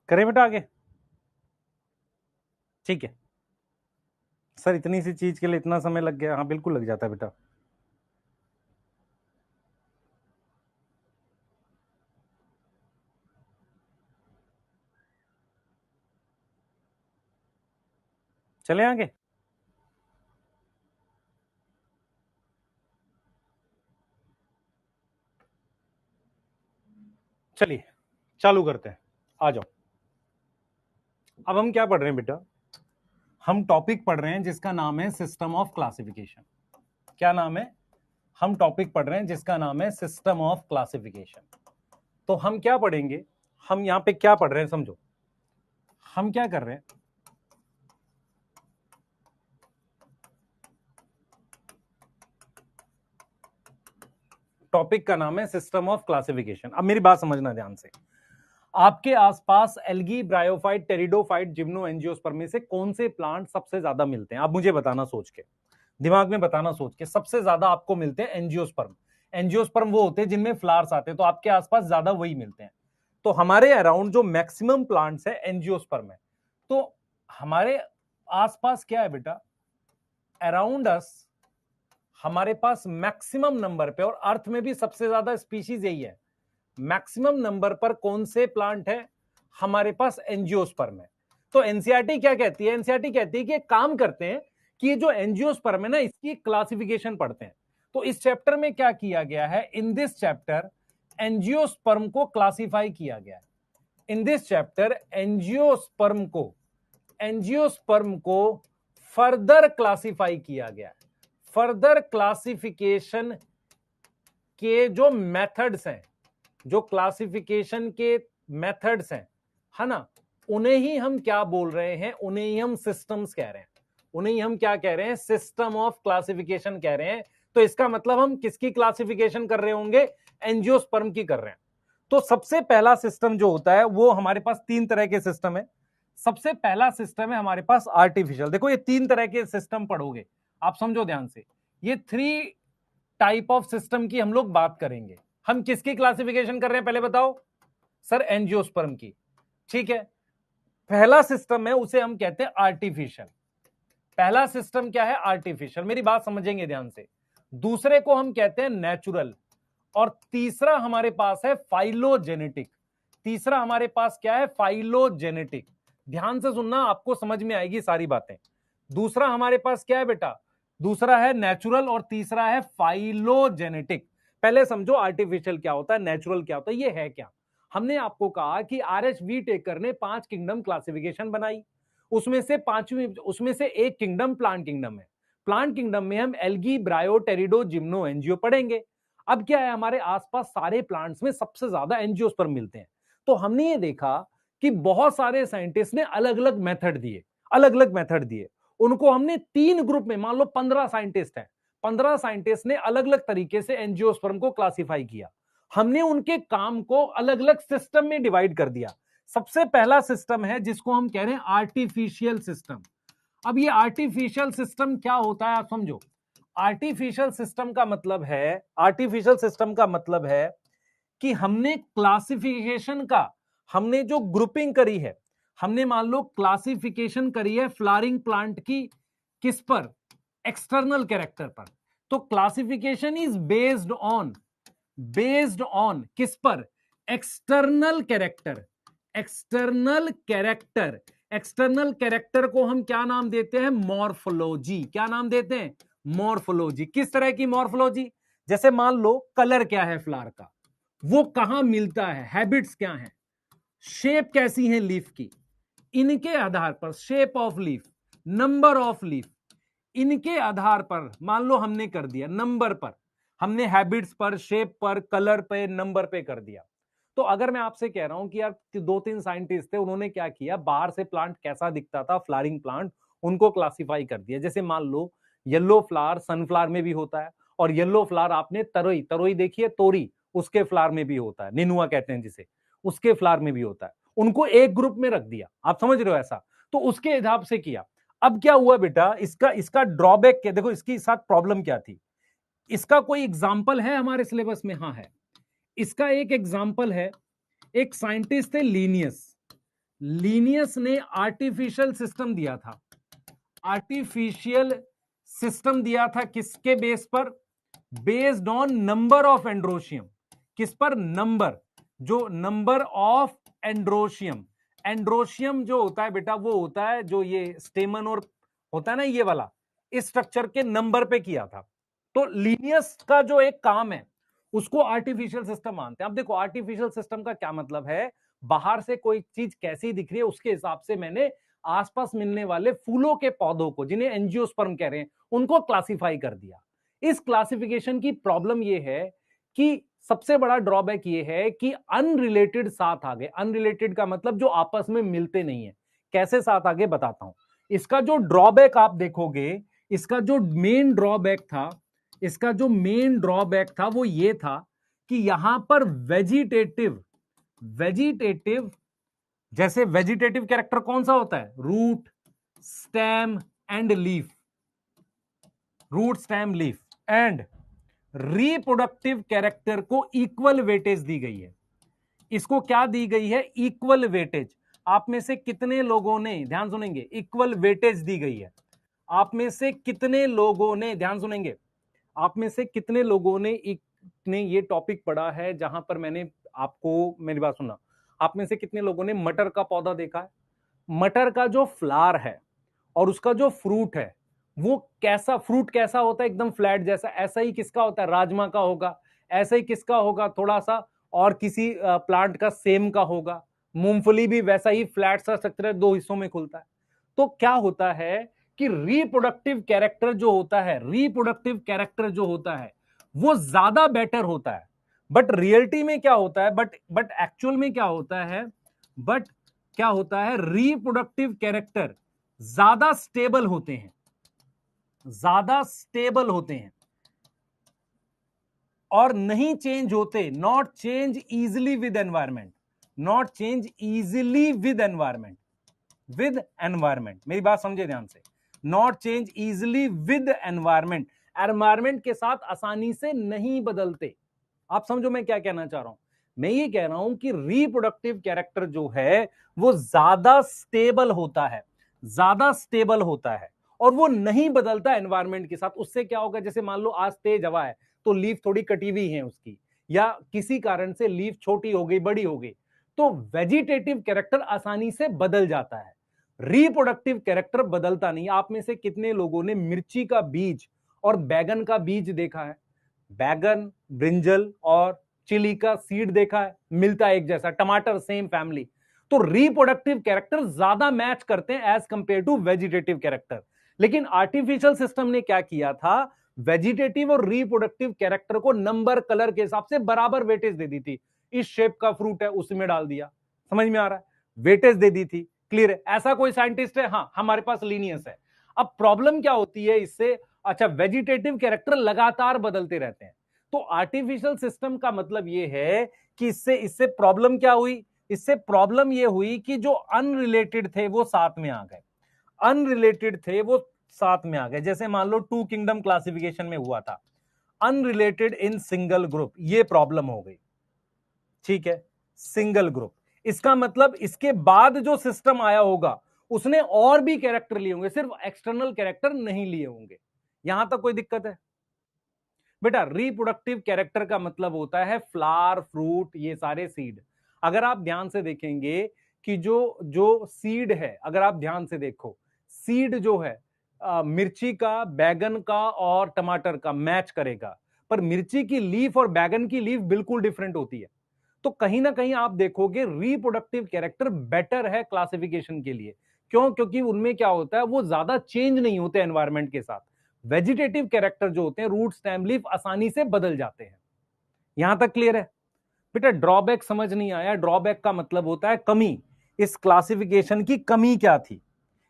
करें बेटा आगे? ठीक है सर, इतनी सी चीज के लिए इतना समय लग गया? हाँ बिल्कुल लग जाता है बेटा। चले आगे। चलिए चालू करते हैं, आ जाओ। अब हम क्या पढ़ रहे हैं बेटा? हम टॉपिक पढ़ रहे हैं जिसका नाम है सिस्टम ऑफ क्लासिफिकेशन। क्या नाम है? हम टॉपिक पढ़ रहे हैं जिसका नाम है सिस्टम ऑफ क्लासिफिकेशन। तो हम क्या पढ़ेंगे? हम यहां पे क्या पढ़ रहे हैं समझो। हम क्या कर रहे हैं? टॉपिक का नाम है सिस्टम ऑफ क्लासिफिकेशन। अब मेरी बात समझना ध्यान से। आपके आसपास algae, bryophyte, pteridophyte, gymno, angiosperm में से कौन से प्लांट सबसे ज्यादा मिलते हैं? आप मुझे बताना सोच के, दिमाग में बताना सोच के। सबसे ज्यादा आपको मिलते हैं एंजियोस्पर्म। एंजियोस्पर्म वो होते हैं जिनमें फ्लावर्स आते हैं, तो आपके आसपास ज्यादा वही मिलते हैं। तो हमारे अराउंड जो मैक्सिमम प्लांट्स है एंजियोस्पर्म है। तो हमारे आसपास क्या है बेटा? अराउंड अस हमारे पास मैक्सिमम नंबर पे, और अर्थ में भी सबसे ज्यादा स्पीशीज यही है, मैक्सिमम नंबर पर कौन से प्लांट है? हमारे पास एंजियोस्पर्म है। तो एनसीईआरटी क्या कहती है? एनसीईआरटी कहती है कि एक काम करते हैं कि ये जो एंजियोस्पर्म है ना, इसकी क्लासिफिकेशन पढ़ते हैं। तो इस चैप्टर में क्या किया गया है? इन दिस चैप्टर एंजियोस्पर्म को क्लासिफाई किया गया है। इन दिस चैप्टर एंजियोस्पर्म को फर्दर क्लासिफाई किया गया है। फर्दर क्लासिफिकेशन के जो मेथड्स हैं, जो क्लासिफिकेशन के मेथड्स हैं, है ना, उन्हें ही हम क्या बोल रहे हैं? उन्हें ही हम सिस्टम्स कह रहे हैं। उन्हें ही हम क्या कह रहे हैं? सिस्टम ऑफ क्लासिफिकेशन कह रहे हैं। तो इसका मतलब हम किसकी क्लासिफिकेशन कर रहे होंगे? एंजियोस्पर्म की कर रहे हैं। तो सबसे पहला सिस्टम जो होता है वो हमारे पास तीन तरह के सिस्टम है। सबसे पहला सिस्टम है हमारे पास आर्टिफिशियल। देखो ये तीन तरह के सिस्टम पढ़ोगे, आप समझो ध्यान से। ये थ्री टाइप ऑफ सिस्टम की हम लोग बात करेंगे। हम किसकी क्लासिफिकेशन कर रहे हैं पहले बताओ? सर एंजियोस्पर्म की। ठीक है, पहला सिस्टम है उसे हम कहते हैं आर्टिफिशियल। पहला सिस्टम क्या है? आर्टिफिशियल। मेरी बात समझेंगे ध्यान से। दूसरे को हम कहते हैं नेचुरल, और तीसरा हमारे पास है फाइलोजेनेटिक। तीसरा हमारे पास क्या है? फाइलोजेनेटिक। ध्यान से सुनना, आपको समझ में आएगी सारी बातें। दूसरा हमारे पास क्या है बेटा? दूसरा है नेचुरल और तीसरा है फाइलोजेनेटिक। पहले समझो आर्टिफिशियल क्या होता है, नेचुरल क्या होता है, ये है क्या। हमने आपको कहा कि आरएच वी टेकर ने 5 किंगडम क्लासिफिकेशन बनाई। उसमें से एक किंगडम प्लांट किंगडम है। प्लांट किंगडम में हम algae, bryo, pterido, gymno, angio पढ़ेंगे। अब क्या है, हमारे आसपास सारे प्लांट्स में सबसे ज्यादा एंजियोस्पर्म मिलते हैं। तो हमने ये देखा कि बहुत सारे साइंटिस्ट ने अलग अलग मेथड दिए। उनको हमने 3 ग्रुप में, मान लो 15 साइंटिस्ट हैं, 15 साइंटिस्ट ने अलग अलग तरीके से एंजियोस्पर्म को क्लासिफाई किया। हमने उनके काम को अलग अलग सिस्टम में डिवाइड कर दिया। सबसे पहला सिस्टम है जिसको हम कह रहे हैं आर्टिफिशियल सिस्टम। अब ये आर्टिफिशियल सिस्टम क्या होता है आप समझो। आर्टिफिशियल सिस्टम का मतलब है कि हमने क्लासिफिकेशन का, हमने जो ग्रुपिंग करी है, हमने मान लो क्लासिफिकेशन करी है फ्लावरिंग प्लांट की, किस पर? एक्सटर्नल कैरेक्टर पर। तो क्लासिफिकेशन इज बेस्ड ऑन किस पर? External character. एक्सटर्नल कैरेक्टर को हम क्या नाम देते हैं? मॉर्फोलॉजी। क्या नाम देते हैं? मॉर्फोलॉजी। किस तरह की मॉर्फोलॉजी? जैसे मान लो कलर क्या है फ्लावर का, वो कहां मिलता है, हैबिट्स क्या है, शेप कैसी है लीफ की, इनके आधार पर, shape of leaf, number of leaf, इनके आधार पर मान लो हमने कर दिया नंबर पर, हमने हैबिट्स पर, शेप पर, कलर पे, नंबर पे कर दिया। तो अगर मैं आपसे कह रहा हूं कि यार 2-3 साइंटिस्ट थे, उन्होंने क्या किया, बाहर से प्लांट कैसा दिखता था, फ्लावरिंग प्लांट, उनको क्लासिफाई कर दिया। जैसे मान लो येलो फ्लावर सनफ्लावर में भी होता है, और येलो फ्लावर आपने तरोई देखिए, तोरी, उसके फ्लावर में भी होता है, नेनुआ कहते हैं जिसे, उसके फ्लावर में भी होता है। उनको एक ग्रुप में रख दिया, आप समझ रहे हो ऐसा। तो उसके हिसाब से किया। अब क्या हुआ बेटा, इसका ड्रॉबैक क्या, देखो इसके साथ प्रॉब्लम क्या थी। इसका कोई एग्जाम्पल है हमारे सिलेबस में? हाँ है। इसका एक एग्जाम्पल है, एक साइंटिस्ट थे लीनियस। लीनियस ने आर्टिफिशियल सिस्टम दिया था, आर्टिफिशियल सिस्टम दिया था किसके बेस पर? Based on number of androecium. किस पर? नंबर, जो नंबर ऑफ एंड्रोशियम। एंड्रोशियम जो होता है बेटा वो होता है जो ये स्टेमन और होता है ना ये वाला, इस स्ट्रक्चर के नंबर पे किया था। तो लीनियस का जो एक काम है उसको आर्टिफिशियल सिस्टम मानते हैं। अब देखो आर्टिफिशियल सिस्टम का क्या मतलब है, बाहर से कोई चीज कैसी दिख रही है उसके हिसाब से मैंने आसपास मिलने वाले फूलों के पौधों को, जिन्हें एंजियोस्पर्म कह रहे हैं, उनको क्लासिफाई कर दिया। इस क्लासिफिकेशन की प्रॉब्लम यह है कि सबसे बड़ा ड्रॉबैक ये है कि अनरिलेटेड साथ आ गए। अनरिलेटेड का मतलब जो आपस में मिलते नहीं है। कैसे साथ आगे बताता हूं। इसका जो ड्रॉबैक आप देखोगे, इसका जो मेन ड्रॉबैक था, इसका जो मेन ड्रॉबैक था वो ये था कि यहां पर वेजिटेटिव, वेजिटेटिव जैसे वेजिटेटिव कैरेक्टर कौन सा होता है? Root, stem and leaf, root, stem, leaf and reproductive character को इक्वल वेटेज दी गई है। इसको क्या दी गई है? Equal weightage. आप में से कितने लोगों ने, ध्यान सुनेंगे, इक्वल वेटेज दी गई है। आप में से कितने लोगों ने, ध्यान सुनेंगे, आप में से कितने लोगों ने ये टॉपिक पढ़ा है जहां पर मैंने आपको, मेरी बात सुनना, आप में से कितने लोगों ने मटर का पौधा देखा है? मटर का जो फ्लावर है और उसका जो फ्रूट है वो कैसा, फ्रूट कैसा होता है? एकदम फ्लैट जैसा। ऐसा ही किसका होता है? राजमा का होगा। ऐसा ही किसका होगा? थोड़ा सा और किसी प्लांट का, सेम का होगा। मूंगफली भी वैसा ही फ्लैट सा स्ट्रक्चर है, दो हिस्सों में खुलता है। तो क्या होता है कि रिप्रोडक्टिव कैरेक्टर जो होता है, रिप्रोडक्टिव कैरेक्टर जो होता है वो ज्यादा बेटर होता है। बट रियलिटी में क्या होता है, बट एक्चुअल में क्या होता है, बट क्या होता है, रिप्रोडक्टिव कैरेक्टर ज्यादा स्टेबल होते हैं, ज्यादा स्टेबल होते हैं और नहीं चेंज होते। Not change easily with environment, not change easily with environment, with environment, मेरी बात समझे ध्यान से। Not change easily with environment, environment के साथ आसानी से नहीं बदलते। आप समझो मैं क्या कहना चाह रहा हूं। मैं ये कह रहा हूं कि रिप्रोडक्टिव कैरेक्टर जो है वो ज्यादा स्टेबल होता है, ज्यादा स्टेबल होता है और वो नहीं बदलता एनवायरमेंट के साथ। उससे क्या होगा, जैसे मान लो आज तेज हवा है तो लीफ थोड़ी कटी हुई है उसकी, या किसी कारण से लीफ छोटी हो गई, बड़ी हो गई, तो वेजिटेटिव कैरेक्टर आसानी से बदल जाता है। रिप्रोडक्टिव कैरेक्टर बदलता नहीं। आप में से कितने लोगों ने मिर्ची का बीज और बैगन का बीज देखा है? बैगन, ब्रिंजल और चिली का सीड देखा है? मिलता है एक जैसा, टमाटर सेम फैमिली। तो रिप्रोडक्टिव कैरेक्टर ज्यादा मैच करते हैं as compare to vegetative character. लेकिन आर्टिफिशियल सिस्टम ने क्या किया था, वेजिटेटिव और रिप्रोडक्टिव कैरेक्टर को नंबर, कलर के हिसाब से बराबर वेटेज दे दी थी। इस शेप का फ्रूट है उसमें डाल दिया, समझ में आ रहा है, वेटेज दे दी थी। क्लियर है? ऐसा कोई साइंटिस्ट है? हाँ, हमारे पास लीनियस है। अब प्रॉब्लम क्या होती है इससे, अच्छा, वेजिटेटिव कैरेक्टर लगातार बदलते रहते हैं। तो आर्टिफिशियल सिस्टम का मतलब यह है कि इससे इससे प्रॉब्लम क्या हुई, इससे प्रॉब्लम यह हुई कि जो अनरिलेटेड थे वो साथ में आ गए, अनरिलेटेड थे वो साथ में आ गए। जैसे मान लो टू किंगडम क्लासिफिकेशन में हुआ था, अनरिलेटेड इन सिंगल ग्रुप, ये प्रॉब्लम हो गई। ठीक है, सिंगल ग्रुप, इसका मतलब इसके बाद जो सिस्टम आया होगा उसने और भी कैरेक्टर लिए होंगे, सिर्फ एक्सटर्नल कैरेक्टर नहीं लिए होंगे। यहां तक कोई दिक्कत है? बेटा रिप्रोडक्टिव कैरेक्टर का मतलब होता है फ्लावर, फ्रूट, ये सारे सीड। अगर आप ध्यान से देखेंगे कि जो जो सीड है, अगर आप ध्यान से देखो, सीड जो है मिर्ची का, बैगन का और टमाटर का मैच करेगा, पर मिर्ची की लीफ और बैगन की लीफ बिल्कुल डिफरेंट होती है। तो कहीं ना कहीं आप देखोगे रिप्रोडक्टिव कैरेक्टर बेटर है क्लासिफिकेशन के लिए। क्यों? क्योंकि उनमें क्या होता है, वो ज्यादा चेंज नहीं होते एनवायरमेंट के साथ। वेजिटेटिव कैरेक्टर जो होते हैं, रूट, स्टेम, लीफ, आसानी से बदल जाते हैं। यहां तक क्लियर है? बेटा ड्रॉबैक समझ नहीं आया? ड्रॉबैक का मतलब होता है कमी। इस क्लासिफिकेशन की कमी क्या थी?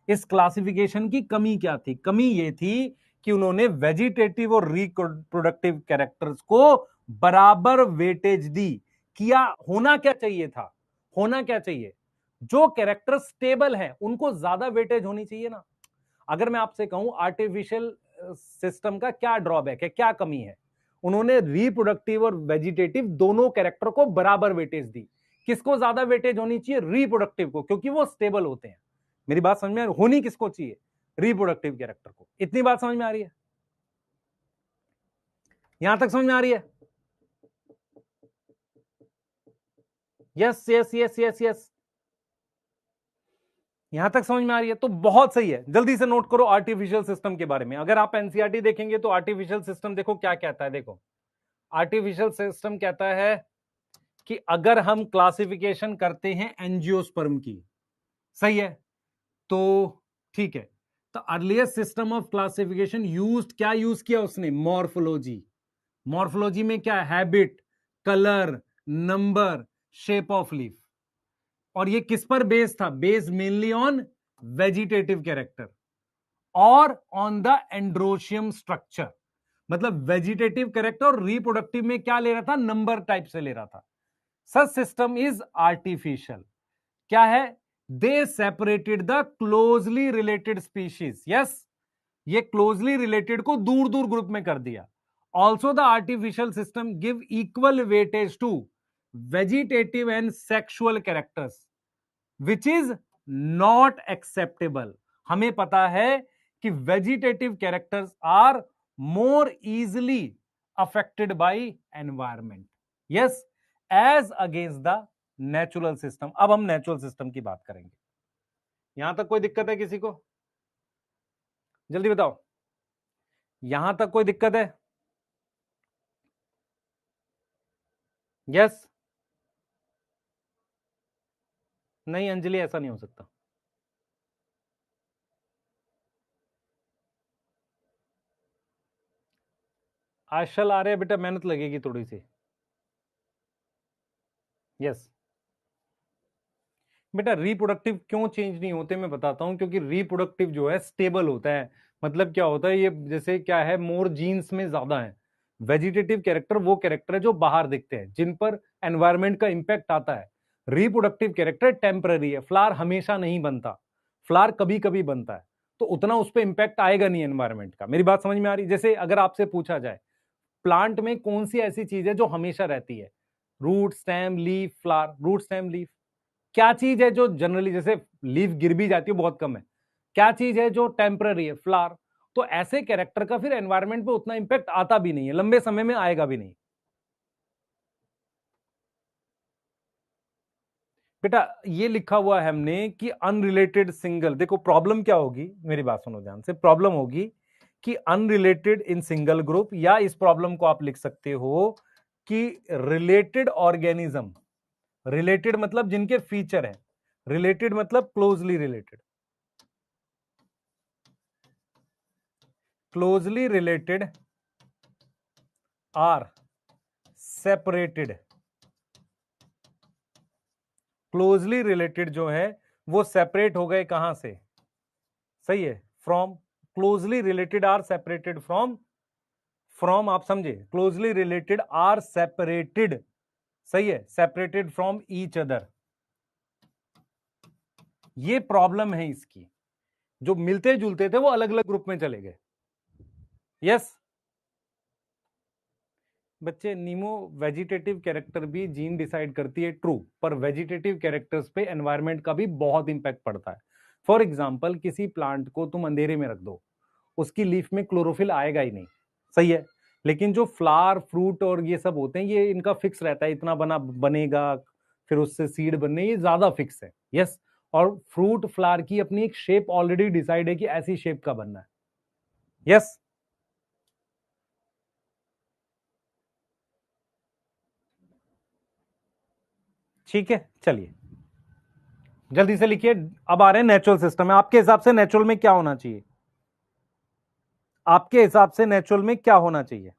इस क्लासिफिकेशन की कमी क्या थी? कमी यह थी कि उन्होंने वेजिटेटिव और रिप्रोडक्टिव कैरेक्टर्स को बराबर वेटेज दी। किया होना क्या चाहिए था, होना क्या चाहिए, जो कैरेक्टर स्टेबल है उनको ज्यादा वेटेज होनी चाहिए ना। अगर मैं आपसे कहूं आर्टिफिशियल सिस्टम का क्या ड्रॉबैक है, क्या कमी है, उन्होंने रिप्रोडक्टिव और वेजिटेटिव दोनों कैरेक्टर को बराबर वेटेज दी। किसको ज्यादा वेटेज होनी चाहिए? रिप्रोडक्टिव को, क्योंकि वो स्टेबल होते हैं। मेरी बात समझ में होनी किसको चाहिए? रिप्रोडक्टिव कैरेक्टर को। इतनी बात समझ में आ रही है? यहां तक समझ में आ रही है? Yes yes yes yes yes, यहां तक समझ में आ रही है? तो बहुत सही है, जल्दी से नोट करो आर्टिफिशियल सिस्टम के बारे में। अगर आप एनसीईआरटी देखेंगे तो आर्टिफिशियल सिस्टम देखो क्या कहता है। देखो आर्टिफिशियल सिस्टम कहता है कि अगर हम क्लासिफिकेशन करते हैं एंजियोस्पर्म की, सही है, तो ठीक है, तो earliest system of classification used, क्या यूज किया उसने? मॉर्फोलॉजी। मॉर्फोलॉजी में क्या? Habit, colour, number, shape of leaf. और ये किस पर बेस्ड था? Based mainly on vegetative character और ऑन द एंड्रोशियम स्ट्रक्चर। मतलब वेजिटेटिव कैरेक्टर और रिप्रोडक्टिव में क्या ले रहा था? नंबर टाइप से ले रहा था। Such system is artificial. क्या है? They separated the closely related species. Yes, ये क्लोजली रिलेटेड को दूर दूर ग्रुप में कर दिया। Also the artificial system give equal weightage to vegetative and sexual characters which is not acceptable. हमें पता है कि vegetative characters are more easily affected by environment, yes, as against the natural system. अब हम natural system की बात करेंगे। यहां तक कोई दिक्कत है किसी को? जल्दी बताओ, यहां तक कोई दिक्कत है? यस? नहीं अंजलि, ऐसा नहीं हो सकता। आजकल आ रहे हैं बेटा, मेहनत लगेगी थोड़ी सी। यस बेटा, रिप्रोडक्टिव क्यों चेंज नहीं होते मैं बताता हूं। क्योंकि रिप्रोडक्टिव जो है स्टेबल होता है। मतलब क्या होता है, ये जैसे क्या है, मोर जीन्स में ज्यादा है। वेजिटेटिव कैरेक्टर वो कैरेक्टर है जो बाहर दिखते हैं, जिन पर एनवायरमेंट का इंपैक्ट आता है। रिप्रोडक्टिव कैरेक्टर टेम्पररी है। फ्लावर हमेशा नहीं बनता, फ्लावर कभी कभी बनता है, तो उतना उस पर इंपैक्ट आएगा नहीं एनवायरमेंट का। मेरी बात समझ में आ रही? जैसे अगर आपसे पूछा जाए प्लांट में कौन सी ऐसी चीज है जो हमेशा रहती है? Root, stem, leaf, flower. Root, stem, leaf. क्या चीज है जो जनरली, जैसे लीफ गिर भी जाती है, बहुत कम है। क्या चीज है जो टेम्पररी है? फ्लावर। तो ऐसे कैरेक्टर का फिर एनवायरमेंट पे उतना इंपैक्ट आता भी नहीं है, लंबे समय में आएगा भी नहीं। बेटा ये लिखा हुआ है हमने कि अनरिलेटेड सिंगल। देखो प्रॉब्लम क्या होगी, मेरी बात सुनो ध्यान से। प्रॉब्लम होगी कि अनरिलेटेड इन सिंगल ग्रुप, या इस प्रॉब्लम को आप लिख सकते हो कि रिलेटेड ऑर्गेनिज्म। रिलेटेड मतलब जिनके फीचर हैं, रिलेटेड मतलब closely related. Closely related are separated. Closely related जो है वो सेपरेट हो गए कहां से? सही है, from. Closely related are separated from. From आप समझे, क्लोजली रिलेटेड आर सेपरेटेड, सही है, सेपरेटेड फ्रॉम ईच अदर। ये प्रॉब्लम है इसकी। जो मिलते जुलते थे वो अलग अलग ग्रुप में चले गए। यस बच्चे, नीमो वेजिटेटिव कैरेक्टर भी जीन डिसाइड करती है, ट्रू, पर वेजिटेटिव कैरेक्टर्स पे एनवायरनमेंट का भी बहुत इंपैक्ट पड़ता है। फॉर एग्जाम्पल, किसी प्लांट को तुम अंधेरे में रख दो, उसकी लीफ में क्लोरोफिल आएगा ही नहीं, सही है। लेकिन जो फ्लावर, फ्रूट और ये सब होते हैं, ये इनका फिक्स रहता है, इतना बनेगा, फिर उससे सीड बनने, ये ज्यादा फिक्स है। यस, और फ्रूट फ्लावर की अपनी एक शेप ऑलरेडी डिसाइड है कि ऐसी शेप का बनना है। यस ठीक है, चलिए जल्दी से लिखिए। अब आ रहे हैं नेचुरल सिस्टम में। आपके हिसाब से नेचुरल में क्या होना चाहिए? आपके हिसाब से नेचुरल में क्या होना चाहिए?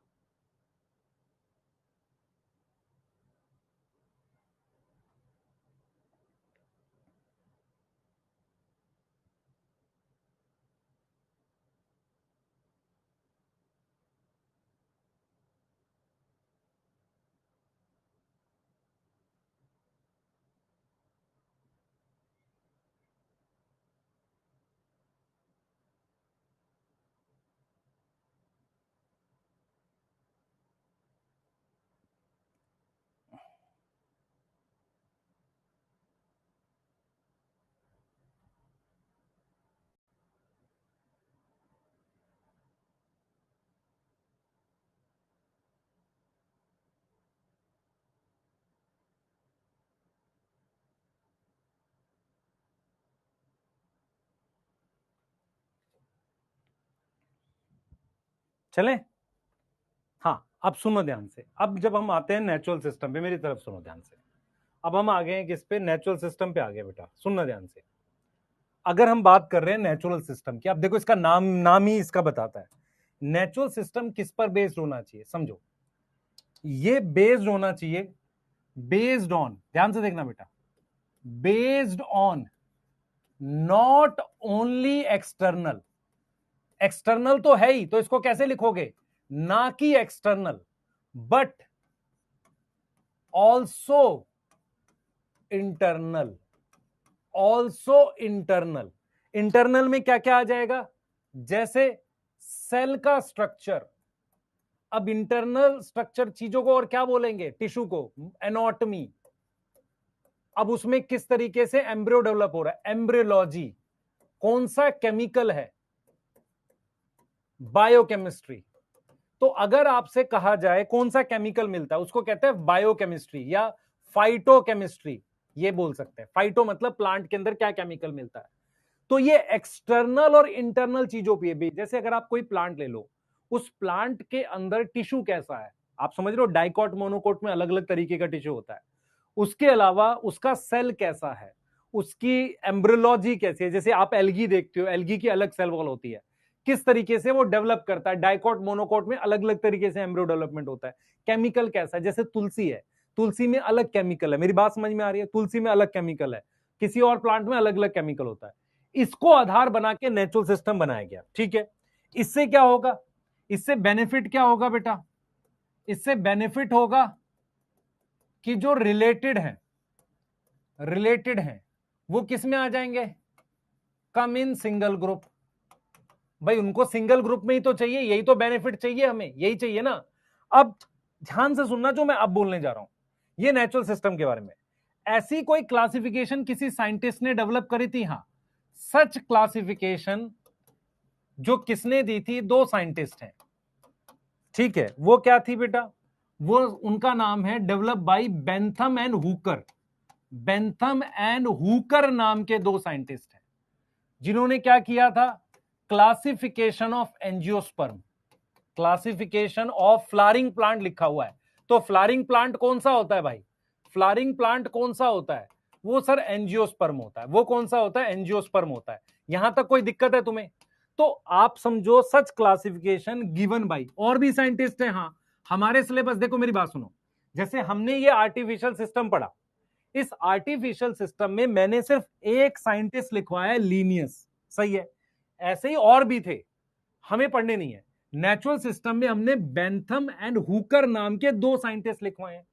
चले? हाँ, अब सुनो ध्यान से। अब जब हम आते हैं नेचुरल सिस्टम पे, मेरी तरफ सुनो ध्यान से। अब हम आ गए हैं किस पे? नेचुरल सिस्टम पे आ गए बेटा, सुनना ध्यान से। अगर हम बात कर रहे हैं नेचुरल सिस्टम की, अब देखो इसका नाम ही इसका बताता है। नेचुरल सिस्टम किस पर बेस्ड होना चाहिए, समझो। ये बेस्ड होना चाहिए, बेस्ड ऑन, ध्यान से देखना बेटा, based on not only external. External तो है ही, तो इसको कैसे लिखोगे? ना कि external, but also internal. Also internal. Internal में क्या क्या आ जाएगा? जैसे सेल का स्ट्रक्चर। अब इंटरनल स्ट्रक्चर चीजों को और क्या बोलेंगे? टिश्यू को एनाटॉमी। अब उसमें किस तरीके से एम्ब्रियो डेवलप हो रहा है? एम्ब्रियोलॉजी। कौन सा केमिकल है? बायोकेमिस्ट्री। तो अगर आपसे कहा जाए कौन सा केमिकल मिलता है, उसको कहते हैं बायोकेमिस्ट्री या फाइटोकेमिस्ट्री, ये बोल सकते हैं। फाइटो मतलब प्लांट के अंदर क्या केमिकल मिलता है। तो ये एक्सटर्नल और इंटरनल चीजों पे भी, जैसे अगर आप कोई प्लांट ले लो, उस प्लांट के अंदर टिश्यू कैसा है, आप समझ रहे हो? डाइकोट मोनोकोट में अलग अलग तरीके का टिश्यू होता है। उसके अलावा उसका सेल कैसा है, उसकी एम्ब्रियोलॉजी कैसी है। जैसे आप एल्गी देखते हो, एल्गी की अलग सेल वॉल होती है, किस तरीके से वो डेवलप करता है। डाइकोट मोनोकोट में अलग अलग तरीके से एम्ब्रियो डेवलपमेंट होता है। केमिकल कैसा है, जैसे तुलसी है, तुलसी में अलग केमिकल है। मेरी बात समझ में आ रही है? तुलसी में अलग केमिकल है, किसी और प्लांट में अलग अलग केमिकल होता है। इसको आधार बना के नेचुरल सिस्टम बनाया गया, ठीक है। इससे क्या होगा? इससे बेनिफिट क्या होगा बेटा? इससे बेनिफिट होगा कि जो रिलेटेड हैं वो किस में आ जाएंगे? कम इन सिंगल ग्रुप। भाई उनको सिंगल ग्रुप में ही तो चाहिए, यही तो बेनिफिट चाहिए हमें, यही चाहिए ना। अब ध्यान से सुनना जो मैं अब बोलने जा रहा हूं, ये नेचुरल सिस्टम के बारे में। ऐसी कोई क्लासिफिकेशन किसी साइंटिस्ट ने डेवलप करी थी? हां, सच क्लासिफिकेशन जो किसने दी थी? दो साइंटिस्ट हैं, ठीक है। वो क्या थी बेटा? वो उनका नाम है develop by Bentham and Hooker. Bentham and Hooker नाम के दो साइंटिस्ट हैं, जिन्होंने क्या किया था? Classification of angiosperm, classification of flowering plant लिखा हुआ है। तो फ्लावरिंग प्लांट कौन सा होता है भाई? फ्लावरिंग प्लांट कौन सा होता है? वो सर एंजियोस्पर्म होता है। वो कौन सा होता है? एंजियोस्पर्म होता है। यहां तक कोई दिक्कत है तुम्हें? तो आप समझो सच क्लासिफिकेशन गिवन बाई, और भी साइंटिस्ट हैं। हां, हमारे सिलेबस देखो, मेरी बात सुनो। जैसे हमने ये आर्टिफिशियल सिस्टम पढ़ा, इस आर्टिफिशियल सिस्टम में मैंने सिर्फ एक साइंटिस्ट लिखवाया है, लीनियस, सही है। ऐसे ही और भी थे, हमें पढ़ने नहीं है। नेचुरल सिस्टम में हमने बेंथम एंड हुकर नाम के दो साइंटिस्ट लिखवाए हैं,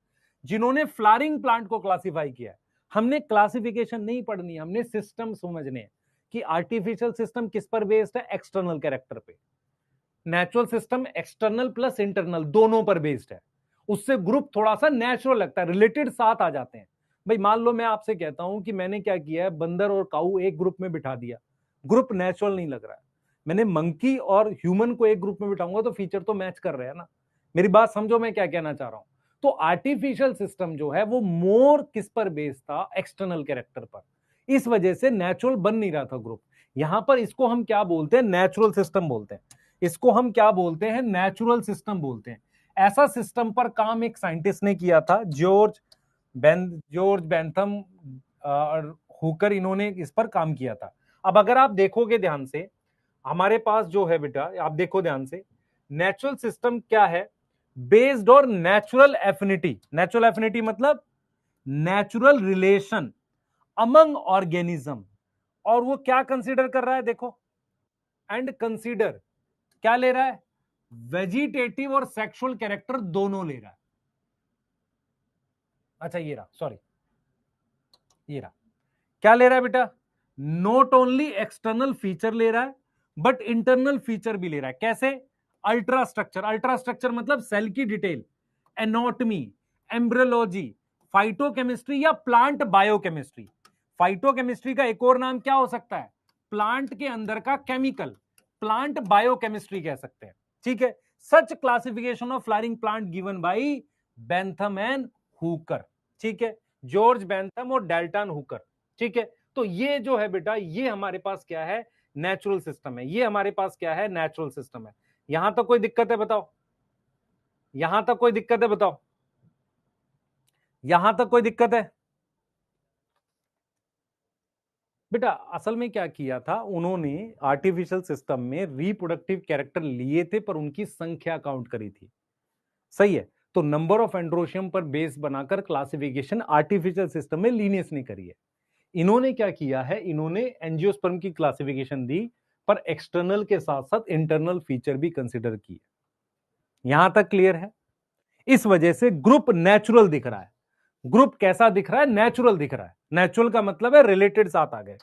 जिन्होंने फ्लावरिंग प्लांट को क्लासिफाई किया है। हमने क्लासिफिकेशन नहीं पढ़नी है, हमने सिस्टम समझने हैं कि आर्टिफिशियल सिस्टम किस पर बेस्ड है? एक्सटर्नल कैरेक्टर पे। Natural system external plus internal दोनों पर बेस्ड है। उससे ग्रुप थोड़ा सा नेचुरल लगता है, रिलेटेड साथ आ जाते हैं। भाई मान लो मैं आपसे कहता हूं कि मैंने क्या किया है, बंदर और काऊ एक ग्रुप में बिठा दिया, ग्रुप नेचुरल नहीं लग रहा है। मैंने मंकी और ह्यूमन को एक ग्रुप में बिठाऊंगा तो फीचर तो मैच कर रहे हैं ना। मेरी बात समझो मैं क्या कहना चाह रहा हूं। तो आर्टिफिशियल सिस्टम जो है वो मोर किस पर बेस्ड था? एक्सटर्नल कैरेक्टर पर। इस वजह से नेचुरल बन नहीं रहा था ग्रुप। यहां पर इसको हम क्या बोलते हैं? नेचुरल सिस्टम बोलते हैं। इसको हम क्या बोलते हैं? नेचुरल सिस्टम बोलते हैं। ऐसा सिस्टम पर काम एक साइंटिस्ट ने किया था, जॉर्ज बेंथम और हुकर, इन्होंने इस पर काम किया था। अब अगर आप देखोगे ध्यान से, हमारे पास जो है बेटा, आप देखो ध्यान से, नेचुरल सिस्टम क्या है? बेस्ड और नेचुरल एफिनिटी। नेचुरल एफिनिटी मतलब नेचुरल रिलेशन अमंग ऑर्गेनिज्म। और वो क्या कंसीडर कर रहा है? देखो, एंड कंसीडर क्या ले रहा है? वेजिटेटिव और सेक्सुअल कैरेक्टर दोनों ले रहा है। अच्छा ये रहा, सॉरी ये रहा। क्या ले रहा है बेटा? नॉट ओनली एक्सटर्नल फीचर ले रहा है, बट इंटरनल फीचर भी ले रहा है। कैसे? Ultra structure. अल्ट्रा स्ट्रक्चर मतलब सेल की डिटेल, एनाटॉमी, एम्ब्रियोलॉजी, फाइटोकेमिस्ट्री या प्लांट बायोकेमिस्ट्री। फाइटोकेमिस्ट्री का एक और नाम क्या हो सकता है? प्लांट के अंदर का केमिकल, प्लांट बायोकेमिस्ट्री कह सकते हैं, ठीक है। Such classification of flowering plant given by Bentham and Hooker, ठीक है। जॉर्ज बेंथम और डेल्टन हुकर, ठीक है। तो ये जो है बेटा, ये हमारे पास क्या है? नेचुरल सिस्टम है। ये हमारे पास क्या है? नेचुरल सिस्टम है। यहां तक कोई दिक्कत है बताओ, यहां तक कोई दिक्कत है बताओ, यहां तक कोई दिक्कत है? बेटा असल में क्या किया था उन्होंने, आर्टिफिशियल सिस्टम में रिप्रोडक्टिव कैरेक्टर लिए थे पर उनकी संख्या काउंट करी थी, सही है? तो नंबर ऑफ एंड्रोशियम पर बेस बनाकर क्लासिफिकेशन आर्टिफिशियल सिस्टम में लीनियस नहीं करी है। इन्होंने क्या किया है, इन्होंने एंजियोस्पर्म की क्लासिफिकेशन दी पर एक्सटर्नल के साथ साथ इंटरनल फीचर भी कंसिडर किए। यहां तक क्लियर है? इस वजह से ग्रुप नेचुरल दिख रहा है। ग्रुप कैसा दिख रहा है? नेचुरल दिख रहा है। नेचुरल का मतलब है रिलेटेड साथ आ गए।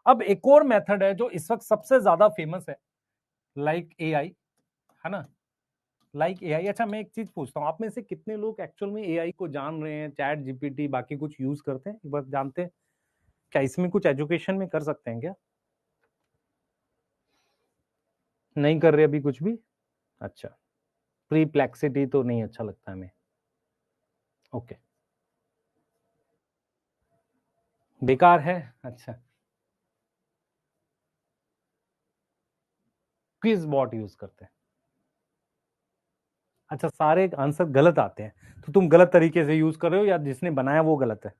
अब एक और मेथड है जो इस वक्त सबसे ज्यादा फेमस है, लाइक एआई, है ना? Like AI. अच्छा मैं एक चीज पूछता हूं, आप में से कितने लोग एक्चुअल में एआई को जान रहे हैं, चैट जीपीटी बाकी कुछ यूज करते हैं, एक बार जानते हैं क्या? इसमें कुछ एजुकेशन में कर सकते हैं क्या? नहीं कर रहे अभी कुछ भी? अच्छा, प्रीप्लेक्सिटी तो नहीं अच्छा लगता हमें। ओके, बेकार है। अच्छा, क्विज बॉट यूज करते हैं। अच्छा, सारे आंसर गलत आते हैं, तो तुम गलत तरीके से यूज कर रहे हो या जिसने बनाया वो गलत है?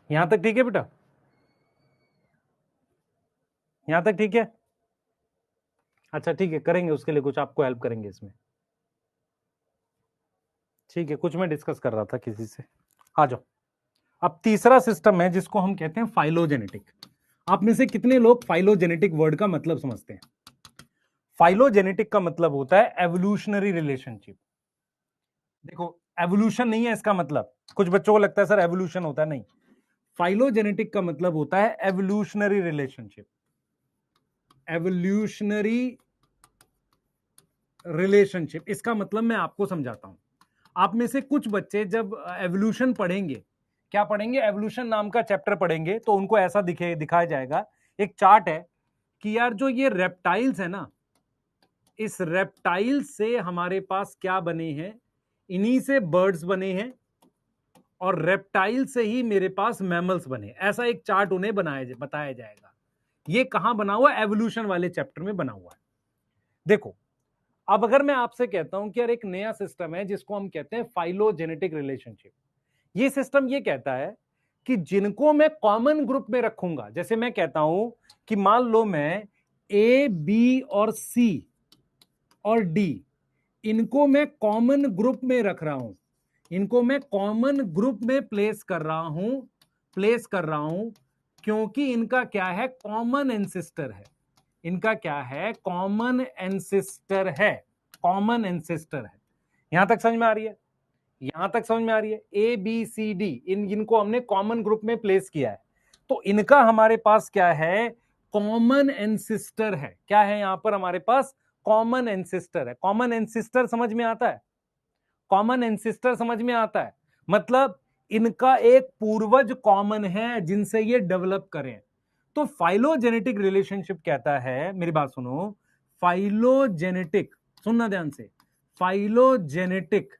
यहां तक ठीक है बेटा? यहां तक ठीक है? अच्छा ठीक है, करेंगे उसके लिए कुछ, आपको हेल्प करेंगे इसमें। ठीक है, कुछ मैं डिस्कस कर रहा था किसी से। आ जाओ। अब तीसरा सिस्टम है जिसको हम कहते हैं फाइलोजेनेटिक। आप में से कितने लोग फाइलोजेनेटिक वर्ड का मतलब समझते हैं? फाइलोजेनेटिक का मतलब होता है एवोल्यूशनरी रिलेशनशिप। देखो, एवोल्यूशन नहीं है इसका मतलब, कुछ बच्चों को लगता है सर एवोल्यूशन होता है, नहीं। फाइलोजेनेटिक का मतलब होता है एवोल्यूशनरी रिलेशनशिप। एवोल्यूशनरी रिलेशनशिप, इसका मतलब मैं आपको समझाता हूं। आप में से कुछ बच्चे जब एवोल्यूशन पढ़ेंगे, क्या पढ़ेंगे? एवोल्यूशन नाम का चैप्टर पढ़ेंगे, तो उनको ऐसा दिखाया जाएगा, एक चार्ट है कि यार जो ये रेप्टाइल्स है ना, इस रेप्टाइल से हमारे पास क्या बने हैं? इन्हीं से बर्ड्स बने हैं और रेप्टाइल से ही मेरे पास मैमल्स बने। ऐसा एक चार्ट उन्हें बताया जाएगा। ये कहां बना हुआ? एवोल्यूशन वाले चैप्टर में बना हुआ है। देखो, अब अगर मैं आपसे कहता हूं कि यार एक नया सिस्टम है जिसको हम कहते हैं फाइलोजेनेटिक रिलेशनशिप, ये सिस्टम ये कहता है कि जिनको मैं कॉमन ग्रुप में रखूंगा, जैसे मैं कहता हूं कि मान लो मैं ए बी और सी और डी, इनको मैं कॉमन ग्रुप में रख रहा हूं, इनको मैं कॉमन ग्रुप में प्लेस कर रहा हूं क्योंकि इनका क्या है? कॉमन एंसेस्टर है। इनका क्या है? कॉमन एंसेस्टर है। कॉमन एंसेस्टर है। यहां तक समझ में आ रही है? यहां तक समझ में आ रही है? ए बी सी डी, इनको हमने कॉमन ग्रुप में प्लेस किया है, तो इनका हमारे पास क्या है? कॉमन एंसेस्टर है। क्या है यहां पर हमारे पास? कॉमन एंसेस्टर है। कॉमन एंसेस्टर समझ में आता है? कॉमन एंसेस्टर समझ में आता है, मतलब इनका एक पूर्वज कॉमन है जिनसे ये डेवलप करें। तो फाइलोजेनेटिक रिलेशनशिप कहता है, मेरी बात सुनो, फाइलोजेनेटिक, सुनना ध्यान से, phylogenetic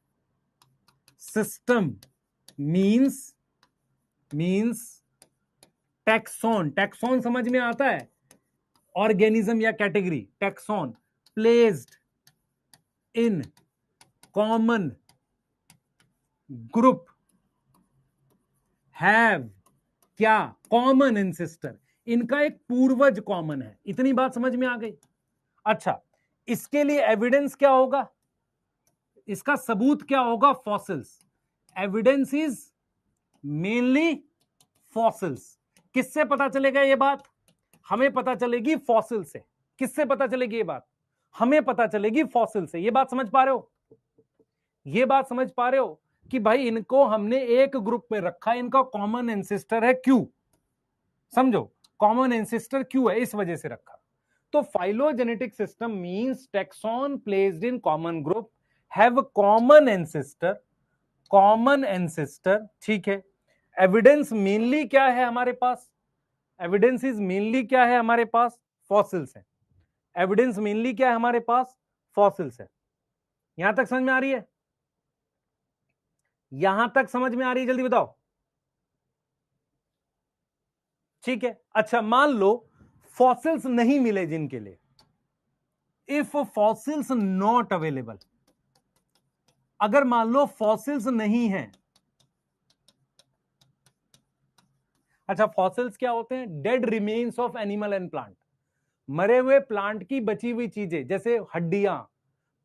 system means means taxon, taxon समझ में आता है, ऑर्गेनिज्म या category, taxon placed in common group have क्या, कॉमन एंसेस्टर, इनका एक पूर्वज कॉमन है। इतनी बात समझ में आ गई। अच्छा, इसके लिए एविडेंस क्या होगा, इसका सबूत क्या होगा, fossils. Evidence is mainly fossils. किससे पता चलेगा ये बात, हमें पता चलेगी फॉसिल से। किससे पता चलेगी ये बात, हमें पता चलेगी फॉसिल से। ये बात समझ पा रहे हो, ये बात समझ पा रहे हो कि भाई इनको हमने एक ग्रुप में रखा, इनका कॉमन एंसेस्टर है, क्यों, समझो, कॉमन एंसेस्टर क्यों है, इस वजह से रखा। तो phylogenetic system means taxon placed in common group have common ancestor, common ancestor, ठीक है। एविडेंस मेनली क्या है हमारे पास, एविडेंस इज मेनली क्या है हमारे पास, फॉसिल्स है। एविडेंस मेनली क्या है हमारे पास, फॉसिल्स है। यहां तक समझ में आ रही है, यहां तक समझ में आ रही है, जल्दी बताओ। ठीक है, अच्छा मान लो फॉसिल्स नहीं मिले जिनके लिए, इफ फॉसिल्स नॉट अवेलेबल, अगर मान लो फॉसिल्स नहीं है। अच्छा, फॉसिल्स क्या होते हैं, dead remains of animal and plant, मरे हुए प्लांट की बची हुई चीजें, जैसे हड्डियां,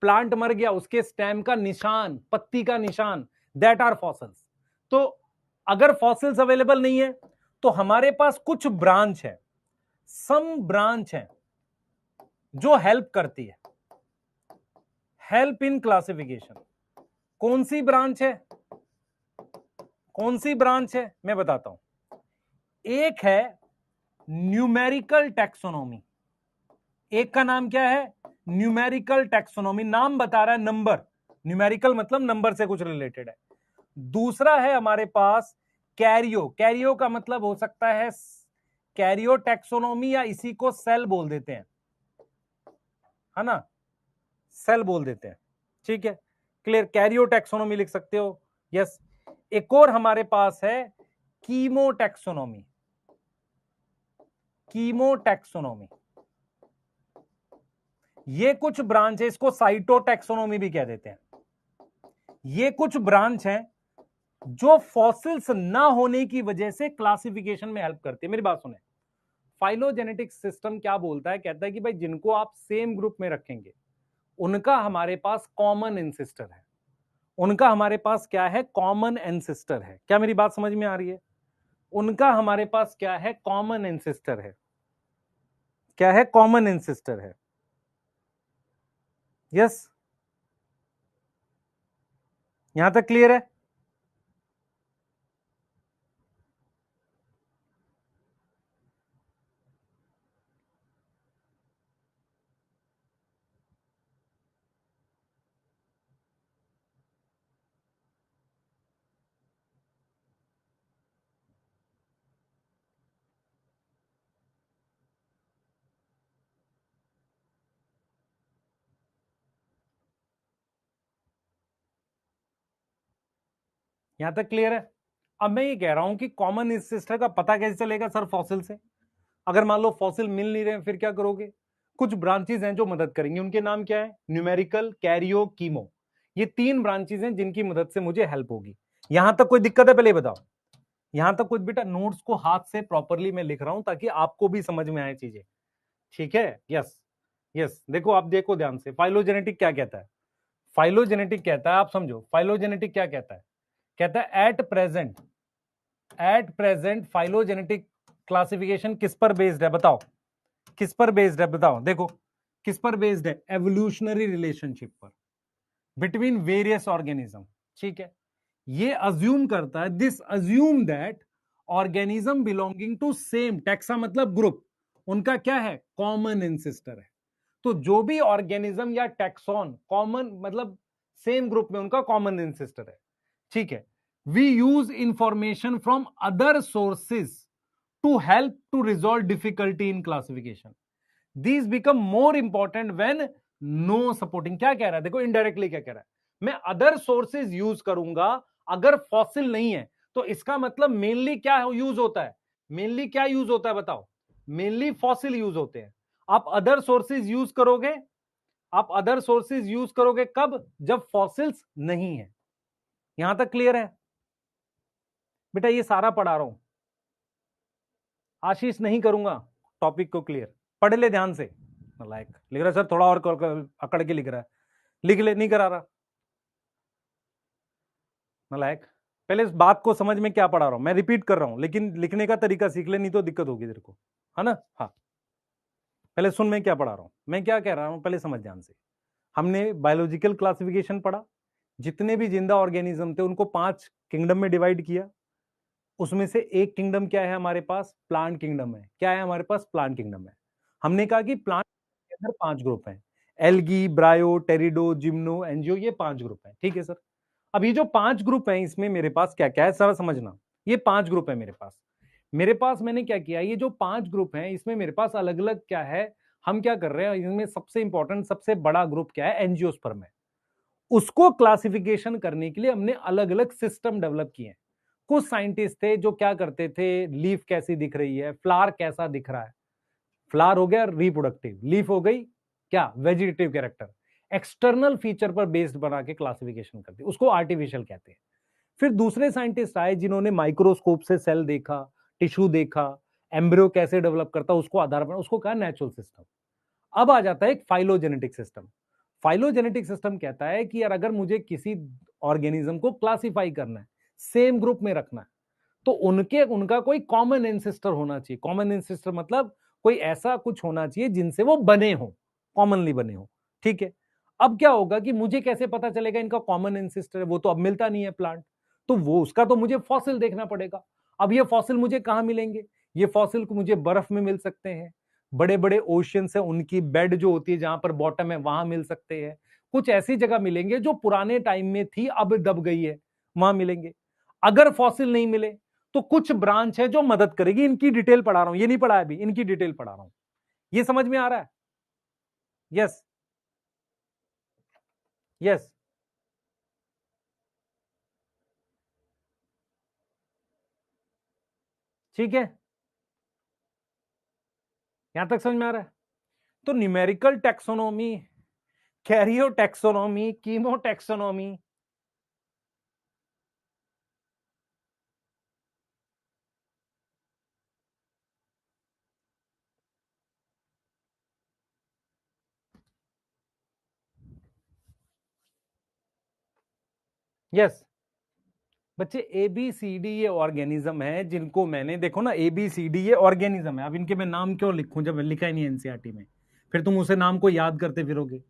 प्लांट मर गया उसके स्टेम का निशान, पत्ती का निशान, दैट आर फॉसिल्स। तो अगर फॉसिल्स अवेलेबल नहीं है तो हमारे पास कुछ ब्रांच है, सम ब्रांच है जो हेल्प करती है, हेल्प इन क्लासिफिकेशन। कौन सी ब्रांच है, कौन सी ब्रांच है, मैं बताता हूं। एक है न्यूमेरिकल टैक्सोनॉमी, एक का नाम क्या है, न्यूमेरिकल टैक्सोनॉमी, नाम बता रहा है नंबर, न्यूमेरिकल मतलब नंबर से कुछ रिलेटेड है। दूसरा है हमारे पास कैरियो, कैरियो का मतलब हो सकता है कैरियो टैक्सोनॉमी, या इसी को सेल बोल देते हैं, है ना, सेल बोल देते हैं, ठीक है, क्लियर, कैरियो टैक्सोनॉमी लिख सकते हो, यस। एक और हमारे पास है कीमो टैक्सोनॉमी, कीमो टैक्सोनॉमी, ये कुछ ब्रांच है, इसको साइटो टैक्सोनॉमी भी कह देते हैं। ये कुछ ब्रांच है जो फॉसिल्स ना होने की वजह से क्लासिफिकेशन में हेल्प करती है। मेरी बात सुने, फाइलोजेनेटिक सिस्टम क्या बोलता है, कहता है कि भाई जिनको आप सेम ग्रुप में रखेंगे उनका हमारे पास कॉमन एंसेस्टर है, उनका हमारे पास क्या है, कॉमन एंसेस्टर है। क्या मेरी बात समझ में आ रही है, उनका हमारे पास क्या है, कॉमन एंसेस्टर है, क्या है, कॉमन एंसेस्टर है, यस। यहां तक क्लियर है, यहां तक क्लियर है। अब मैं ये कह रहा हूं कि कॉमन एंसेस्टर का पता कैसे चलेगा सर, फॉसिल से। अगर मान लो फॉसिल मिल नहीं रहे फिर क्या करोगे, कुछ ब्रांचेज हैं जो मदद करेंगी, उनके नाम क्या है, न्यूमेरिकल, कैरियो, कीमो। ये तीन ब्रांचेज हैं जिनकी मदद से मुझे हेल्प होगी। यहां तक कोई दिक्कत है, पहले बताओ। यहां तक कुछ, बेटा नोट्स को हाथ से प्रॉपरली मैं लिख रहा हूं ताकि आपको भी समझ में आए चीजें, ठीक है, यस। यस, देखो आप देखो ध्यान से, फाइलोजेनेटिक क्या कहता है, फाइलोजेनेटिक कहता है, आप समझो फाइलोजेनेटिक क्या कहता है, कहता है एट प्रेजेंट फाइलोजेनेटिक क्लासिफिकेशन किस पर बेस्ड है, बताओ किस पर बेस्ड है, बताओ, देखो किस पर बेस्ड है, एवोल्यूशनरी रिलेशनशिप पर बिटवीन वेरियस ऑर्गेनिज्म, ठीक है। ये अज्यूम करता है, this assume that organism belonging to same taxa मतलब ग्रुप, उनका क्या है, कॉमन एंसेस्टर है। तो जो भी ऑर्गेनिज्म या टैक्सॉन कॉमन मतलब सेम ग्रुप में, उनका कॉमन एंसेस्टर है, ठीक है। We use information from other sources to help to resolve difficulty in classification, these become more important when no supporting. क्या कह रहा है, देखो इनडायरेक्टली क्या कह रहा है, मैं अदर सोर्सेज यूज करूंगा, अगर फॉसिल नहीं है तो इसका मतलब मेनली क्या यूज होता है, मेनली क्या यूज होता है बताओ, मेनली फॉसिल यूज होते हैं। आप अदर सोर्सेज यूज करोगे, आप अदर सोर्सेज यूज करोगे कब, जब फॉसिल्स नहीं है। यहां तक क्लियर है बेटा, ये सारा पढ़ा रहा हूं, आशीष नहीं करूंगा टॉपिक को क्लियर, पढ़ ले ध्यान से। लाइक लिख रहा है सर, थोड़ा और अकड़ के लिख रहा है, लिख ले, नहीं करा रहा नालायक। पहले इस बात को समझ में क्या पढ़ा रहा हूं, मैं रिपीट कर रहा हूं, लेकिन लिखने का तरीका सीख ले, नहीं तो दिक्कत होगी तेरे को, है ना। हाँ, पहले सुन मैं क्या पढ़ा रहा हूं, मैं क्या कह रहा हूं, पहले समझ ध्यान से। हमने बायोलॉजिकल क्लासिफिकेशन पढ़ा, जितने भी जिंदा ऑर्गेनिज्म थे उनको 5 किंगडम में डिवाइड किया। उसमें से एक किंगडम क्या है हमारे पास, प्लांट किंगडम है। क्या है हमारे पास, प्लांट किंगडम है। हमने कहा कि प्लांट के अंदर 5 ग्रुप हैं, algae, bryo, pterido, gymno, angio, ये 5 ग्रुप हैं। ठीक है सर। अब ये जो 5 ग्रुप हैं, इसमें मेरे पास क्या क्या है सारा समझना। ये 5 ग्रुप है मेरे पास मैंने क्या किया, ये जो 5 ग्रुप हैं इसमें मेरे पास अलग अलग क्या है, हम क्या कर रहे हैं, इनमें सबसे इंपॉर्टेंट सबसे बड़ा ग्रुप क्या है, एंजियोस्पर्म है। उसको क्लासिफिकेशन करने के लिए हमने अलग अलग सिस्टम डेवलप किए हैं। कुछ साइंटिस्ट थे जो क्या करते थे, लीफ कैसी दिख रही है, फ्लावर कैसा दिख रहा है, फ्लावर हो गया रिप्रोडक्टिव, लीफ हो गई क्या, वेजिटेटिव कैरेक्टर, एक्सटर्नल फीचर पर बेस्ड बना के क्लासिफिकेशन करते, उसको आर्टिफिशियल कहते हैं। फिर दूसरे साइंटिस्ट आए जिन्होंने माइक्रोस्कोप से सेल देखा, टिश्यू देखा, एम्ब्रियो कैसे डेवलप करता, उसको आधार बना, उसको कहा नेचुरल सिस्टम। अब आ जाता है एक फाइलोजेनेटिक सिस्टम। फाइलोजेनेटिक सिस्टम कहता है कि यार अगर मुझे किसी ऑर्गेनिज्म को क्लासिफाई करना है, सेम ग्रुप में रखना है, तो उनका कोई कॉमन एंसेस्टर होना चाहिए। कॉमन एंसेस्टर मतलब कोई ऐसा कुछ होना चाहिए जिनसे वो बने हो, कॉमनली बने हो। ठीक है। अब क्या होगा कि मुझे कैसे पता चलेगा इनका कॉमन एंसेस्टर है, वो तो अब मिलता नहीं है प्लांट, तो वो उसका तो मुझे फॉसिल देखना पड़ेगा। अब ये फॉसिल मुझे कहां मिलेंगे, ये फॉसिल को मुझे बर्फ में मिल सकते हैं, बड़े बड़े ओशियन है उनकी बेड जो होती है जहां पर बॉटम है वहां मिल सकते हैं, कुछ ऐसी जगह मिलेंगे जो पुराने टाइम में थी अब दब गई है, वहां मिलेंगे। अगर फॉसिल नहीं मिले तो कुछ ब्रांच है जो मदद करेगी, इनकी डिटेल पढ़ा रहा हूं, ये नहीं पढ़ा है अभी, इनकी डिटेल पढ़ा रहा हूं। ये समझ में आ रहा है, यस यस, ठीक है, यहां तक समझ में आ रहा है। तो numerical taxonomy, Cairo taxonomy, chemo taxonomy, yes बच्चे, ए बी सी डी ये ऑर्गेनिज्म है जिनको मैंने, देखो ना, ए बी सी डी ये ऑर्गेनिज्म है। अब इनके मैं नाम क्यों लिखूं जब लिखा ही नहीं एनसीईआरटी में, फिर तुम उसे नाम को याद करते फिरोगे।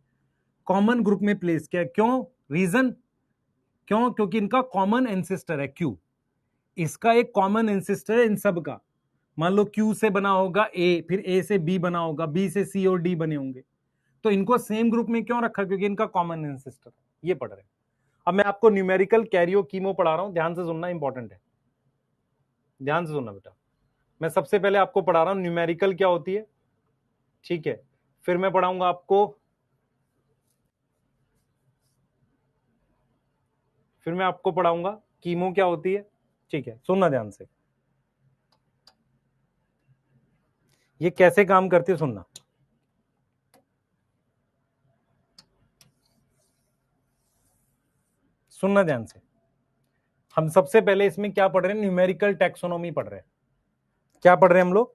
कॉमन ग्रुप में प्लेस किया, क्यों, रीजन क्यों, क्योंकि इनका कॉमन एंसेस्टर है क्यू, इसका एक कॉमन एंसेस्टर है इन सब का। मान लो क्यू से बना होगा ए, फिर ए से बी बना होगा, बी से सी और डी बने होंगे, तो इनको सेम ग्रुप में क्यों रखा, क्योंकि इनका कॉमन एंसेस्टर है। ये पढ़ रहे हैं। अब मैं आपको न्यूमेरिकल कैरियो कीमो पढ़ा रहा हूं, ध्यान से सुनना, इंपॉर्टेंट है, ध्यान से सुनना बेटा। मैं सबसे पहले आपको पढ़ा रहा हूं न्यूमेरिकल क्या होती है, ठीक है, फिर मैं पढ़ाऊंगा आपको, फिर मैं आपको पढ़ाऊंगा कीमो क्या होती है। ठीक है, सुनना ध्यान से, ये कैसे काम करती है सुनना। सुनना ध्यान से, हम सबसे पहले इसमें क्या पढ़ रहे हैं, न्यूमेरिकल टैक्सोनॉमी पढ़ रहे हैं। क्या पढ़ रहे हैं हम लोग,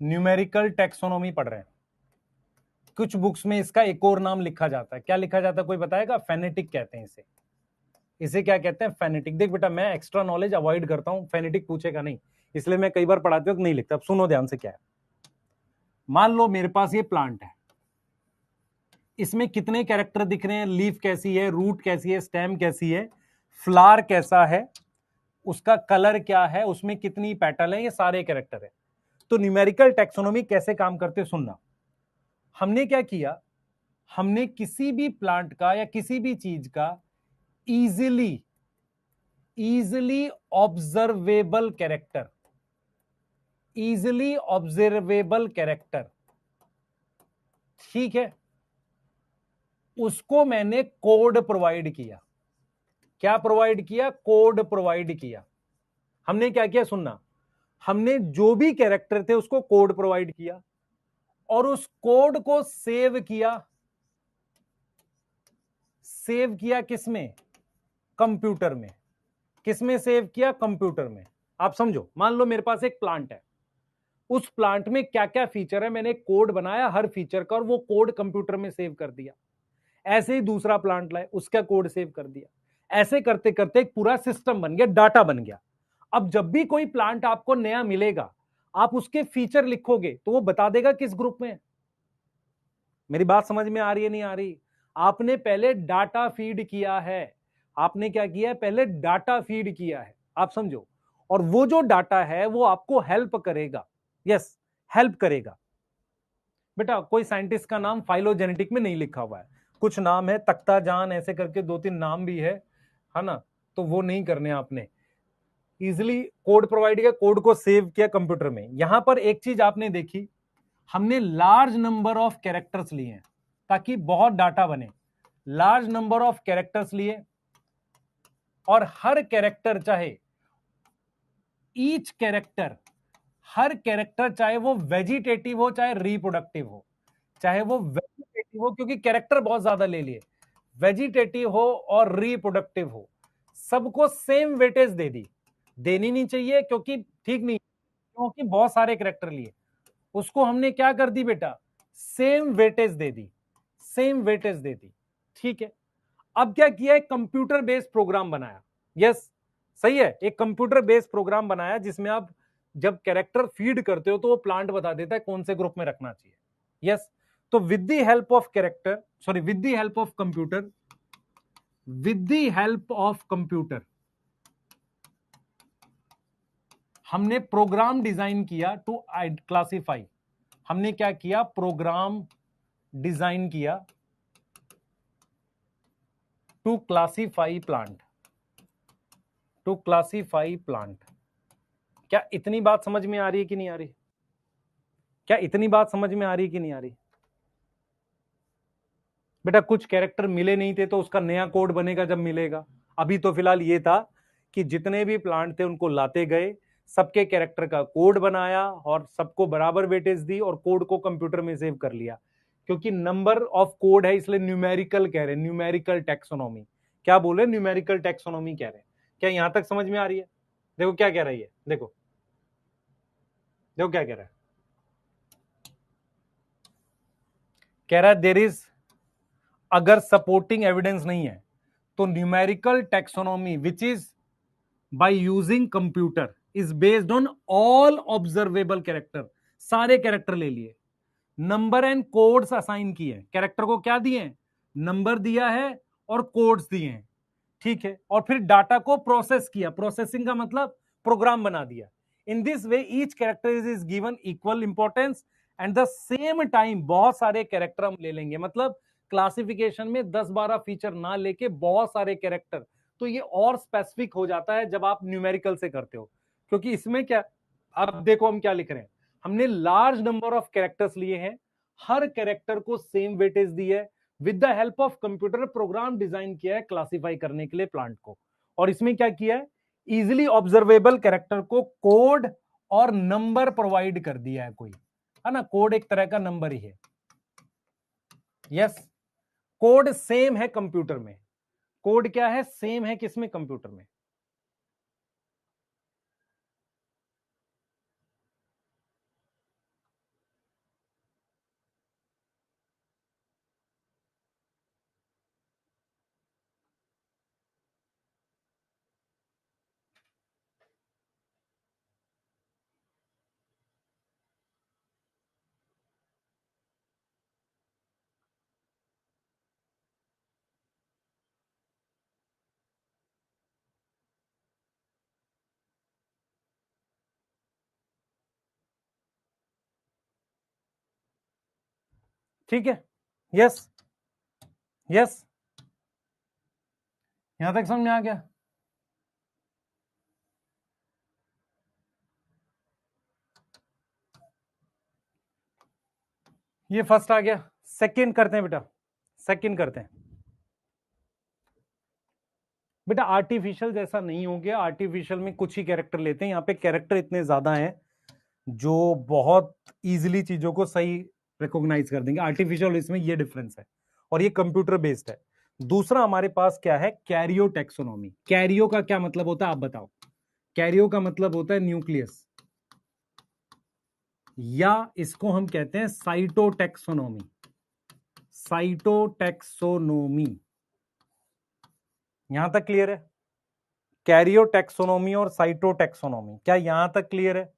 न्यूमेरिकल टैक्सोनॉमी पढ़ रहे हैं। कुछ बुक्स में इसका एक और नाम लिखा जाता है, क्या लिखा जाता है कोई बताएगा, फेनेटिक कहते हैं इसे। इसे क्या कहते हैं, फेनेटिक। देख बेटा, मैं एक्स्ट्रा नॉलेज अवॉइड करता हूं, फेनेटिक पूछेगा नहीं, इसलिए मैं कई बार पढ़ाते वक्त नहीं लिखता। अब सुनो ध्यान से क्या है, मान लो मेरे पास ये प्लांट है, इसमें कितने कैरेक्टर दिख रहे हैं, लीफ कैसी है, रूट कैसी है, स्टेम कैसी है, फ्लावर कैसा है, उसका कलर क्या है, उसमें कितनी पेटल है, ये सारे कैरेक्टर है। तो न्यूमेरिकल टैक्सोनॉमी कैसे काम करते सुनना। हमने क्या किया, हमने किसी भी प्लांट का या किसी भी चीज का easily easily observable character, easily observable character, ठीक है, उसको मैंने कोड प्रोवाइड किया। क्या प्रोवाइड किया? कोड प्रोवाइड किया। हमने क्या किया? सुनना, हमने जो भी कैरेक्टर थे उसको कोड प्रोवाइड किया और उस कोड को सेव किया। सेव किया किसमें? कंप्यूटर में। किसमें सेव किया? कंप्यूटर में। आप समझो, मान लो मेरे पास एक प्लांट है, उस प्लांट में क्या क्या फीचर है, मैंने कोड बनाया हर फीचर का और वो कोड कंप्यूटर में सेव कर दिया। ऐसे ही दूसरा प्लांट लाए, उसका कोड सेव कर दिया। ऐसे करते करते एक पूरा सिस्टम बन गया, डाटा बन गया। अब जब भी कोई प्लांट आपको नया मिलेगा, आप उसके फीचर लिखोगे तो वो बता देगा किस ग्रुप में है। मेरी बात समझ में आ रही है नहीं आ रही? आपने पहले डाटा फीड किया है। आपने क्या किया है? पहले डाटा फीड किया है। आप समझो, और वो जो डाटा है वो आपको हेल्प करेगा। यस, हेल्प करेगा। बेटा कोई साइंटिस्ट का नाम फाइलोजेनेटिक में नहीं लिखा हुआ है, कुछ नाम है तख्ता जान, ऐसे करके 2-3 नाम भी है ना? तो वो नहीं करने आपने। इजिली कोड प्रोवाइड किया, कोड को सेव किया कंप्यूटर में। यहां पर एक चीज आपने देखी, हमने लार्ज नंबर ऑफ कैरेक्टर्स लिए हैं ताकि बहुत डाटा बने। लार्ज नंबर ऑफ कैरेक्टर्स लिए और हर कैरेक्टर, चाहे ईच कैरेक्टर, हर कैरेक्टर चाहे वो वेजिटेटिव हो चाहे रिप्रोडक्टिव हो, चाहे वो वेजिटेटिव हो क्योंकि कैरेक्टर बहुत ज्यादा ले लिए, वेजिटेटिव हो और रिप्रोडक्टिव हो, सबको सेम वेटेज दे दी। देनी नहीं चाहिए क्योंकि ठीक नहीं, क्योंकि बहुत सारे कैरेक्टर लिए, उसको हमने क्या कर दी बेटा? सेम वेटेज दे दी। सेम वेटेज दे दी। ठीक है, अब क्या किया? एक कंप्यूटर बेस्ड प्रोग्राम बनाया। यस, सही है, एक कंप्यूटर बेस्ड प्रोग्राम बनाया जिसमें आप जब कैरेक्टर फीड करते हो तो वो प्लांट बता देता है कौन से ग्रुप में रखना चाहिए। यस, तो with the help of character, sorry with the help of computer, with the help of computer हमने प्रोग्राम डिजाइन किया टू क्लासिफाई। हमने क्या किया? प्रोग्राम डिजाइन किया to classify plant, to classify plant. क्या इतनी बात समझ में आ रही है कि नहीं आ रही? क्या इतनी बात समझ में आ रही है कि नहीं आ रही? बेटा कुछ कैरेक्टर मिले नहीं थे तो उसका नया कोड बनेगा जब मिलेगा। अभी तो फिलहाल ये था कि जितने भी प्लांट थे उनको लाते गए, सबके कैरेक्टर का कोड बनाया और सबको बराबर वेटेज दी और कोड को कंप्यूटर में सेव कर लिया। क्योंकि नंबर ऑफ कोड है इसलिए न्यूमेरिकल कह रहे हैं, न्यूमेरिकल टैक्सोनॉमी। क्या बोले? न्यूमेरिकल टैक्सोनॉमी कह रहे हैं। क्या यहां तक समझ में आ रही है? देखो क्या कह रही है, देखो देखो क्या कह रहा है। कह रहा है देयर इज, अगर सपोर्टिंग एविडेंस नहीं है तो numerical taxonomy which is by using computer is based on all observable character. सारे कैरेक्टर ले लिए, नंबर एंड कोड्स असाइन किए। कैरेक्टर को क्या दिए? नंबर दिया है और कोड्स दिए हैं। ठीक है, और फिर डाटा को प्रोसेस किया। प्रोसेसिंग का मतलब प्रोग्राम बना दिया। In this way each character is given equal importance and the same time बहुत सारे कैरेक्टर हम ले लेंगे। मतलब क्लासिफिकेशन में 10-12 फीचर ना लेके बहुत सारे कैरेक्टर, तो ये और स्पेसिफिक हो जाता है जब आप न्यूमेरिकल से करते हो। क्योंकि इसमें क्या, अब देखो हम क्या लिख रहे हैं, हमने लार्ज नंबर ऑफ कैरेक्टर्स लिए हैं, हर कैरेक्टर को सेम वेटेज दी है, with the help of computer program design किया है क्लासिफाई करने के लिए प्लांट को। और इसमें क्या किया है? इजिली ऑब्जर्वेबल कैरेक्टर को कोड और नंबर प्रोवाइड कर दिया है कोई, है ना? कोड एक तरह का नंबर ही है। यस, कोड सेम है कंप्यूटर में। कोड क्या है? सेम है किसमें? कंप्यूटर में। ठीक है, यस यस, यहां तक समझ में आ गया? ये फर्स्ट आ गया। सेकंड करते हैं बेटा, सेकंड करते हैं। बेटा आर्टिफिशियल जैसा नहीं हो गया, आर्टिफिशियल में कुछ ही कैरेक्टर लेते हैं, यहाँ पे कैरेक्टर इतने ज्यादा हैं जो बहुत इजीली चीजों को सही रिकॉग्नाइज कर देंगे। आर्टिफिशियल इसमें ये डिफरेंस है, और ये कंप्यूटर बेस्ड है। दूसरा हमारे पास क्या है, कैरियो टेक्सोनॉमी। कैरियो का क्या मतलब होता है आप बताओ? कैरियो का मतलब होता है न्यूक्लियस, या इसको हम कहते हैं साइटोटेक्सोनॉमी। साइटोटेक्सोनोमी, यहां तक क्लियर है? कैरियोटेक्सोनोमी और साइटोटेक्सोनोमी, क्या यहां तक क्लियर है?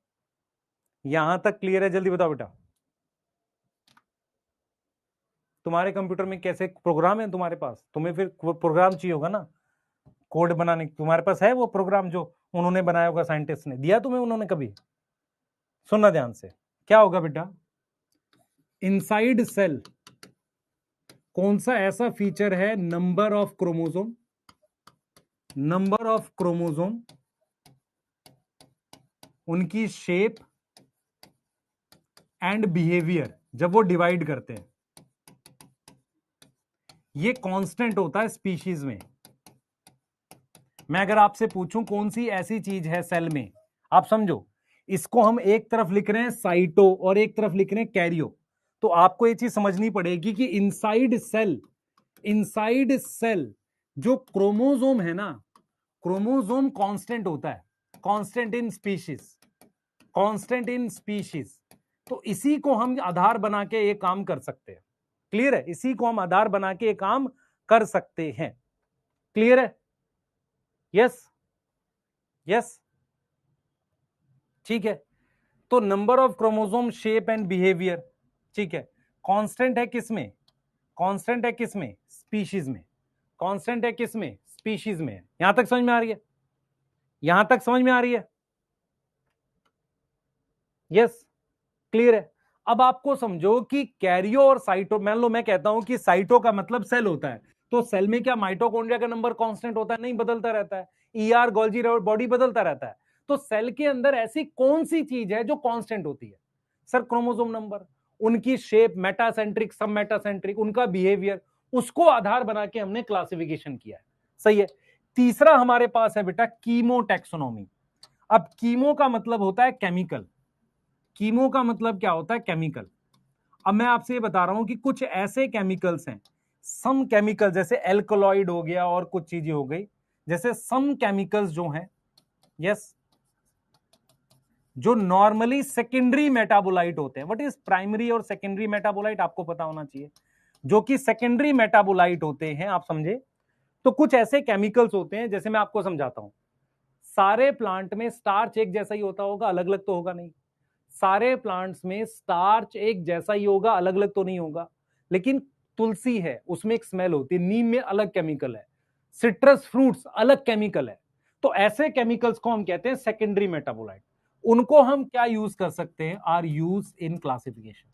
यहां तक क्लियर है? जल्दी बताओ बेटा। तुम्हारे कंप्यूटर में कैसे प्रोग्राम है तुम्हारे पास? तुम्हें फिर प्रोग्राम चाहिए होगा ना कोड बनाने। तुम्हारे पास है वो प्रोग्राम जो उन्होंने बनाया होगा, साइंटिस्ट ने दिया तुम्हें उन्होंने कभी? सुनना ध्यान से, क्या होगा बेटा, इनसाइड सेल कौन सा ऐसा फीचर है, number of chromosome, number of chromosome, उनकी शेप एंड बिहेवियर जब वो डिवाइड करते हैं, ये कांस्टेंट होता है स्पीशीज में। मैं अगर आपसे पूछूं कौन सी ऐसी चीज है सेल में, आप समझो इसको हम एक तरफ लिख रहे हैं साइटो और एक तरफ लिख रहे हैं कैरियो, तो आपको ये चीज समझनी पड़ेगी कि इनसाइड सेल, इनसाइड सेल जो क्रोमोसोम है ना, क्रोमोसोम कांस्टेंट होता है, constant in species, constant in species. तो इसी को हम आधार बना के ये काम कर सकते हैं। क्लियर है? इसी को हम आधार बना के ये काम कर सकते हैं। क्लियर है? यस यस, ठीक है। तो number of chromosome, shape and behaviour, ठीक है, कांस्टेंट है किसमें? कांस्टेंट है किसमें? स्पीशीज में। कांस्टेंट है किसमें? स्पीशीज में। यहां तक समझ में आ रही है? यहां तक समझ में आ रही है? यस, क्लियर है? अब आपको समझो कि कैरियो और साइटो, मान लो मैं कहता हूं कि साइटो का मतलब सेल होता है, तो सेल में क्या माइटोकॉन्ड्रिया का नंबर कांस्टेंट होता है? नहीं, बदलता रहता है। ईआर, गोल्जी बॉडी बदलता रहता है। तो सेल के अंदर ऐसी कौन सी चीज है जो कांस्टेंट होती है? सर क्रोमोसोम नंबर, उनकी शेप, मेटासेंट्रिक, सब मेटासेंट्रिक, उनका बिहेवियर, उसको आधार बना के हमने क्लासिफिकेशन किया है। सही है। तीसरा हमारे पास है बेटा कीमोटैक्सोनॉमी। अब कीमो का मतलब होता है केमिकल। कीमो का मतलब क्या होता है? केमिकल। अब मैं आपसे ये बता रहा हूं कि कुछ ऐसे केमिकल्स हैं, सम केमिकल, जैसे एल्कलॉइड हो गया और कुछ चीजें हो गई, जैसे सम केमिकल्स जो हैं, यस, जो नॉर्मली सेकेंडरी मेटाबोलाइट होते हैं। व्हाट इज प्राइमरी और सेकेंडरी मेटाबोलाइट? आपको पता होना चाहिए। जो कि सेकेंडरी मेटाबोलाइट होते हैं, आप समझे? तो कुछ ऐसे केमिकल्स होते हैं, जैसे मैं आपको समझाता हूं। सारे प्लांट में स्टार्च एक जैसा ही होता होगा, अलग अलग तो होगा नहीं। सारे प्लांट्स में स्टार्च एक जैसा ही होगा, अलग अलग तो नहीं होगा। लेकिन तुलसी है, उसमें एक स्मेल होती है, नीम में अलग केमिकल है, सिट्रस फ्रूट्स अलग केमिकल है। तो ऐसे केमिकल्स को हम कहते हैं सेकेंडरी मेटाबोलाइट। उनको हम क्या यूज कर सकते हैं? Are use in classification.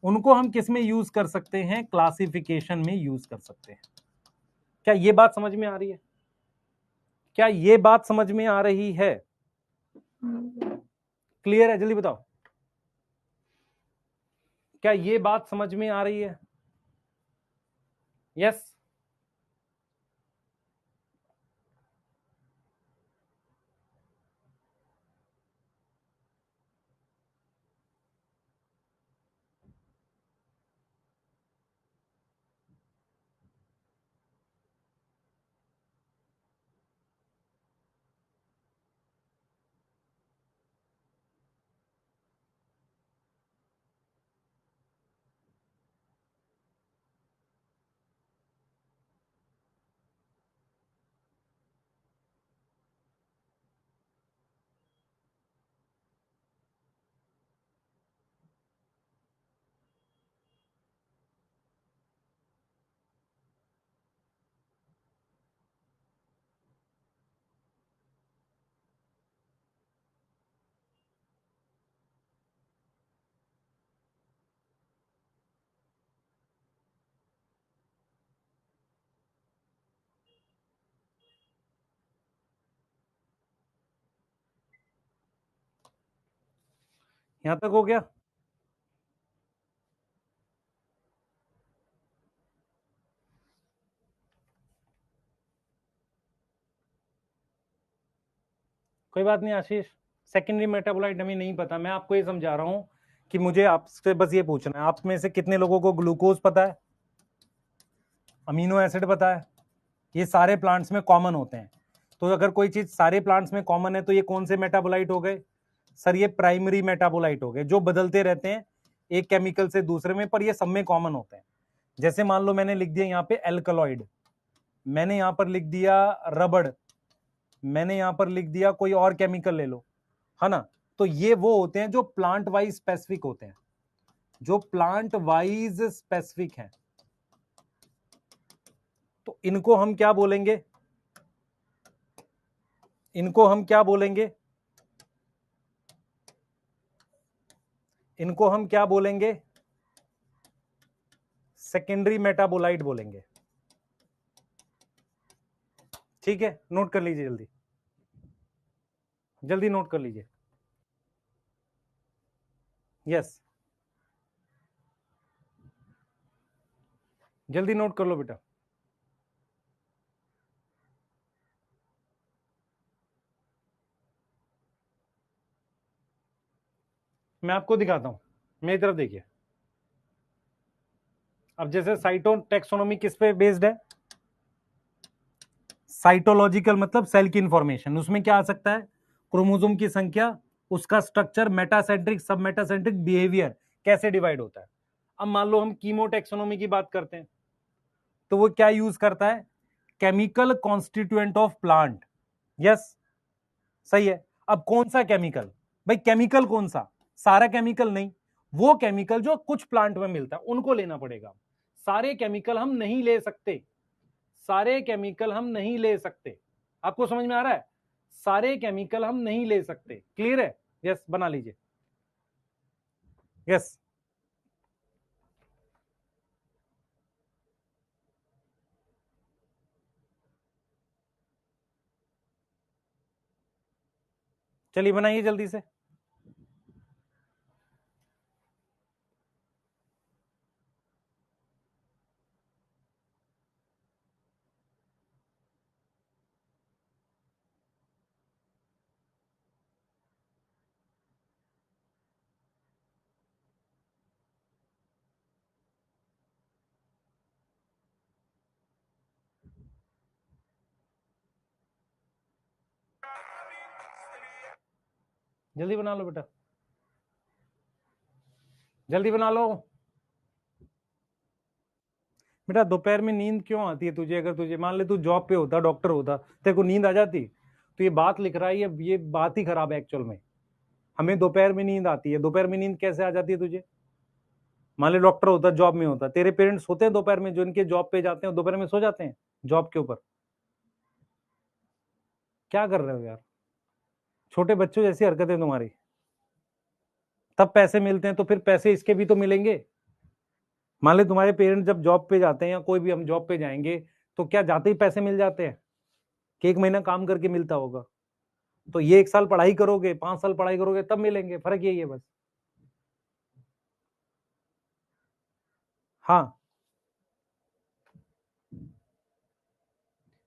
उनको हम किस में यूज कर सकते हैं? क्लासिफिकेशन में यूज कर सकते हैं। क्या ये बात समझ में आ रही है? क्या ये बात समझ में आ रही है? क्लियर है? जल्दी बताओ, क्या ये बात समझ में आ रही है? यस। यहां तक हो गया? कोई बात नहीं आशीष, सेकेंडरी मेटाबोलाइट हमें नहीं पता, मैं आपको ये समझा रहा हूं कि मुझे आपसे बस ये पूछना है, आप में से कितने लोगों को ग्लूकोज पता है, अमीनो एसिड पता है, ये सारे प्लांट्स में कॉमन होते हैं। तो अगर कोई चीज सारे प्लांट्स में कॉमन है तो ये कौन से मेटाबोलाइट हो गए सर, ये प्राइमरी मेटाबोलाइट हो गए, जो बदलते रहते हैं एक केमिकल से दूसरे में, पर ये सब में कॉमन होते हैं। जैसे मान लो मैंने लिख दिया यहाँ पे एल्कलॉइड, मैंने यहां पर लिख दिया रबड़, मैंने यहां पर लिख दिया कोई और केमिकल ले लो, है ना। तो ये वो होते हैं जो प्लांट वाइज स्पेसिफिक होते हैं, जो प्लांट वाइज स्पेसिफिक हैं। तो इनको हम क्या बोलेंगे, इनको हम क्या बोलेंगे, इनको हम क्या बोलेंगे, सेकेंडरी मेटाबोलाइट बोलेंगे। ठीक है, नोट कर लीजिए, जल्दी जल्दी नोट कर लीजिए। यस, जल्दी नोट कर लो बेटा। मैं आपको दिखाता हूं, मेरी तरफ देखिए। अब जैसे साइटो टेक्सोनोमी किस पे बेस्ड है, साइटोलॉजिकल मतलब सेल की इंफॉर्मेशन, उसमें क्या आ सकता है, क्रोमोसोम की संख्या, उसका स्ट्रक्चर, मेटासेंट्रिक सब मेटासेंट्रिक बिहेवियर, कैसे डिवाइड होता है। अब मान लो हम कीमो टेक्सोनोमी की बात करते हैं, तो वो क्या यूज करता है, chemical constituent of plant. Yes, सही है। अब कौन सा केमिकल, भाई केमिकल कौन सा, सारा केमिकल नहीं, वो केमिकल जो कुछ प्लांट में मिलता है उनको लेना पड़ेगा। सारे केमिकल हम नहीं ले सकते, सारे केमिकल हम नहीं ले सकते, आपको समझ में आ रहा है, सारे केमिकल हम नहीं ले सकते, क्लियर है। यस, बना लीजिए। यस, चलिए बनाइए जल्दी से। जल्दी बना लो बेटा, जल्दी बना लो बेटा। दोपहर में नींद क्यों आती है तुझे, अगर तुझे मान ले तू जॉब पे होता, डॉक्टर होता, तेरे को नींद आ जाती, तो ये बात लिख रहा है, ये बात ही खराब है एक्चुअल में। हमें दोपहर में नींद आती है, दोपहर में नींद कैसे आ जाती है तुझे, मान ले डॉक्टर होता, जॉब में होता, तेरे पेरेंट्स सोते हैं दोपहर में, जो इनके जॉब पे जाते हैं दोपहर में सो जाते हैं जॉब के ऊपर। क्या कर रहे हो यार, छोटे बच्चों जैसी हरकतें तुम्हारी। तब पैसे मिलते हैं तो फिर पैसे इसके भी तो मिलेंगे। मान ले तुम्हारे पेरेंट्स जब जॉब पे जाते हैं, या कोई भी हम जॉब पे जाएंगे, तो क्या जाते ही पैसे मिल जाते हैं, कि एक महीना काम करके मिलता होगा। तो ये 1 साल पढ़ाई करोगे, 5 साल पढ़ाई करोगे, तब मिलेंगे, फर्क यही है बस। हाँ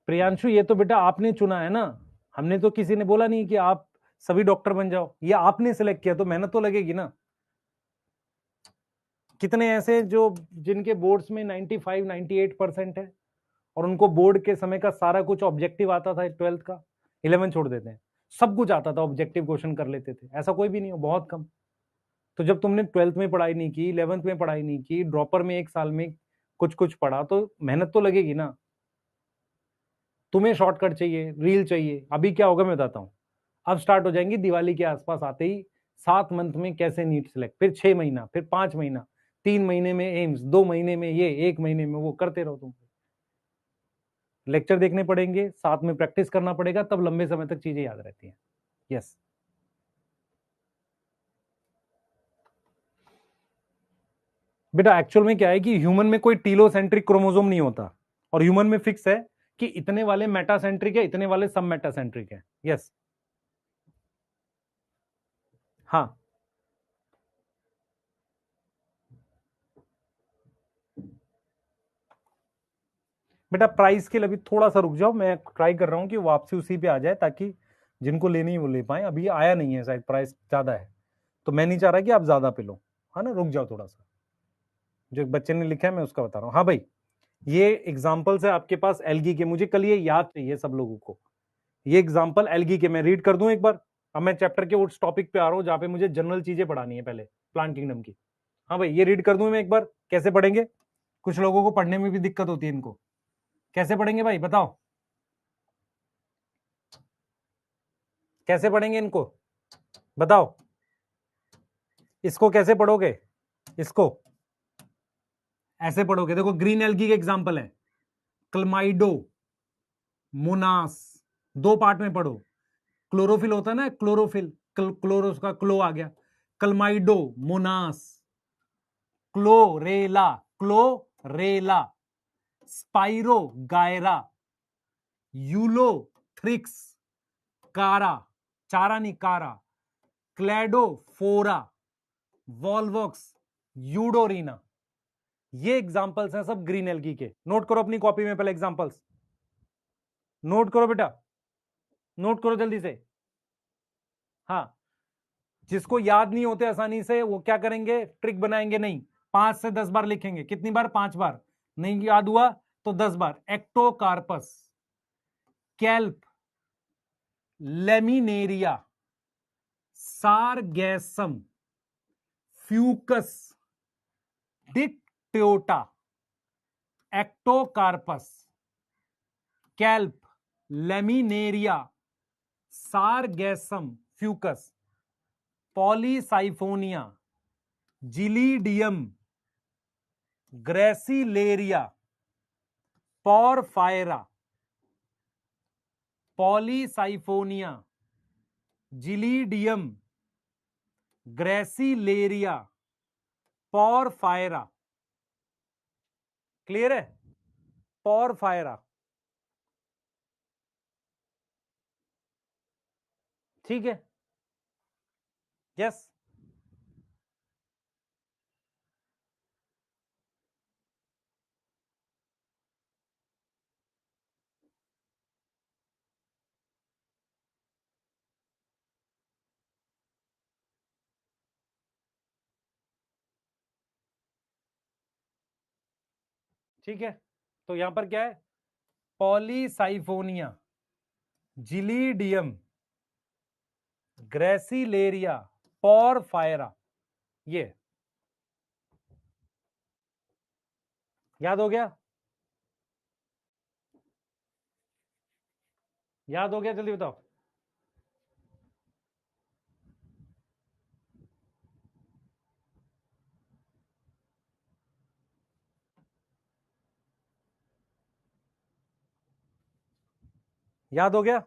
प्रियांशु, ये तो बेटा आपने चुना है ना, हमने तो किसी ने बोला नहीं कि आप सभी डॉक्टर बन जाओ, ये आपने सिलेक्ट किया, तो मेहनत तो लगेगी ना। कितने ऐसे जो जिनके बोर्ड्स में 95 98% है, और उनको बोर्ड के समय का सारा कुछ ऑब्जेक्टिव आता था, 12th का, 11 छोड़ देते हैं, सब कुछ आता था, ऑब्जेक्टिव क्वेश्चन कर लेते थे, ऐसा कोई भी नहीं हो, बहुत कम। तो जब तुमने 12th में पढ़ाई नहीं की, 11th में पढ़ाई नहीं की, ड्रॉपर में 1 साल में कुछ कुछ पढ़ा, तो मेहनत तो लगेगी ना। तुम्हें शॉर्टकट चाहिए, रील चाहिए, अभी क्या होगा मैं बताता हूँ। अब स्टार्ट हो जाएंगी दिवाली के आसपास आते ही, 7 मंथ में कैसे नीट सिलेक्ट, फिर 6 महीना, फिर 5 महीना, 3 महीने में एम्स, 2 महीने में ये, 1 महीने में वो, करते रहो तुम। लेक्चर देखने पड़ेंगे, साथ में प्रैक्टिस करना पड़ेगा, तब लंबे समय तक चीजें याद रहती हैं। यस, बेटा एक्चुअल में क्या है कि ह्यूमन में कोई टीलोसेंट्रिक क्रोमोसोम नहीं होता, और ह्यूमन में फिक्स है कि इतने वाले मेटासेंट्रिक है, इतने वाले सब मेटासेंट्रिक है। यस, हाँ बेटा, प्राइस के लिए अभी थोड़ा सा रुक जाओ, मैं ट्राई कर रहा हूं कि वापसी उसी पे आ जाए, ताकि जिनको लेनी है वो ले पाए, अभी आया नहीं है शायद, प्राइस ज्यादा है, तो मैं नहीं चाह रहा कि आप ज्यादा पे लो, है ना, रुक जाओ थोड़ा सा। जो एक बच्चे ने लिखा है मैं उसका बता रहा हूँ। हाँ भाई, ये एग्जाम्पल्स है आपके पास एल्गी के, मुझे कल ये याद चाहिए सब लोगों को। ये एग्जाम्पल एल्गी के मैं रीड कर दूं एक बार। अब मैं चैप्टर के उस टॉपिक पे आ रहा हूं जहां पे मुझे जनरल चीजें पढ़ानी है पहले, प्लांट किंगडम की। हाँ भाई, ये रीड कर दूं मैं एक बार, कैसे पढ़ेंगे? कुछ लोगों को पढ़ने में भी दिक्कत होती है इनको, कैसे पढ़ेंगे भाई बताओ, कैसे पढ़ेंगे इनको बताओ, इसको कैसे पढ़ोगे? इसको ऐसे पढ़ोगे, देखो ग्रीन एल्गी के एग्जाम्पल है, क्लमाइडो मोनास, दो पार्ट में पढ़ो। क्लोरोफिल होता है ना, क्लोरोफिल, क्लोरोस का क्लो आ गया, chlamydomonas, chlorella, chlorella, spirogyra, ulothrix, chara, chara नहीं कारा, क्लेडोफोरा, वॉल्वॉक्स, यूडोरीना। ये एग्जांपल्स हैं सब ग्रीन एल्गी के। नोट करो अपनी कॉपी में पहले एग्जांपल्स, नोट करो बेटा, नोट करो जल्दी से। हाँ, जिसको याद नहीं होते आसानी से वो क्या करेंगे, ट्रिक बनाएंगे, नहीं 5 से 10 बार लिखेंगे। कितनी बार? 5 बार। नहीं याद हुआ तो 10 बार। Ectocarpus, kelp, laminaria, sargassum, fucus, dictyota, ectocarpus, kelp, laminaria, sargassum, fucus, polysiphonia, gelidium, gracilaria, porphyra, polysiphonia, gelidium, gracilaria, porphyra. Clear है? पॉरफायरा, ठीक है, यस। ठीक है, तो यहां पर क्या है, पॉलीसाइफोनिया, जिलीडियम, ग्रेसिलेरिया, पॉरफायरा, ये याद हो गया? याद हो गया? जल्दी बताओ। याद हो गया?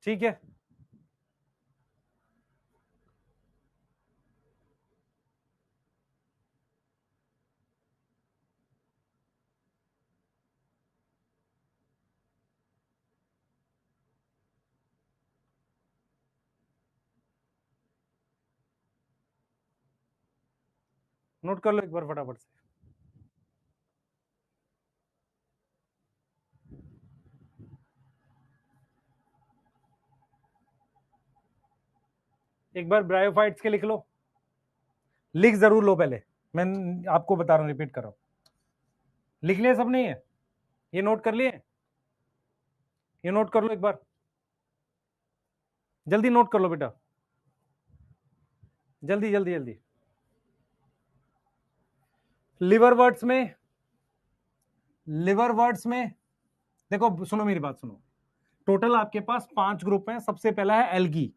ठीक है, नोट कर लो एक बार फटाफट से। एक बार ब्रायोफाइट्स के लिख लो, लिख जरूर लो पहले, मैं आपको बता रहा हूं, रिपीट कर रहा हूं। लिख लिया सब? नहीं है? ये नोट कर लिए? ये नोट कर लो एक बार, जल्दी नोट कर लो बेटा, जल्दी जल्दी जल्दी। लिवर वर्ड्स में, लिवर वर्ड्स में देखो, सुनो मेरी बात सुनो। टोटल आपके पास 5 ग्रुप हैं। सबसे पहला है एल्गी,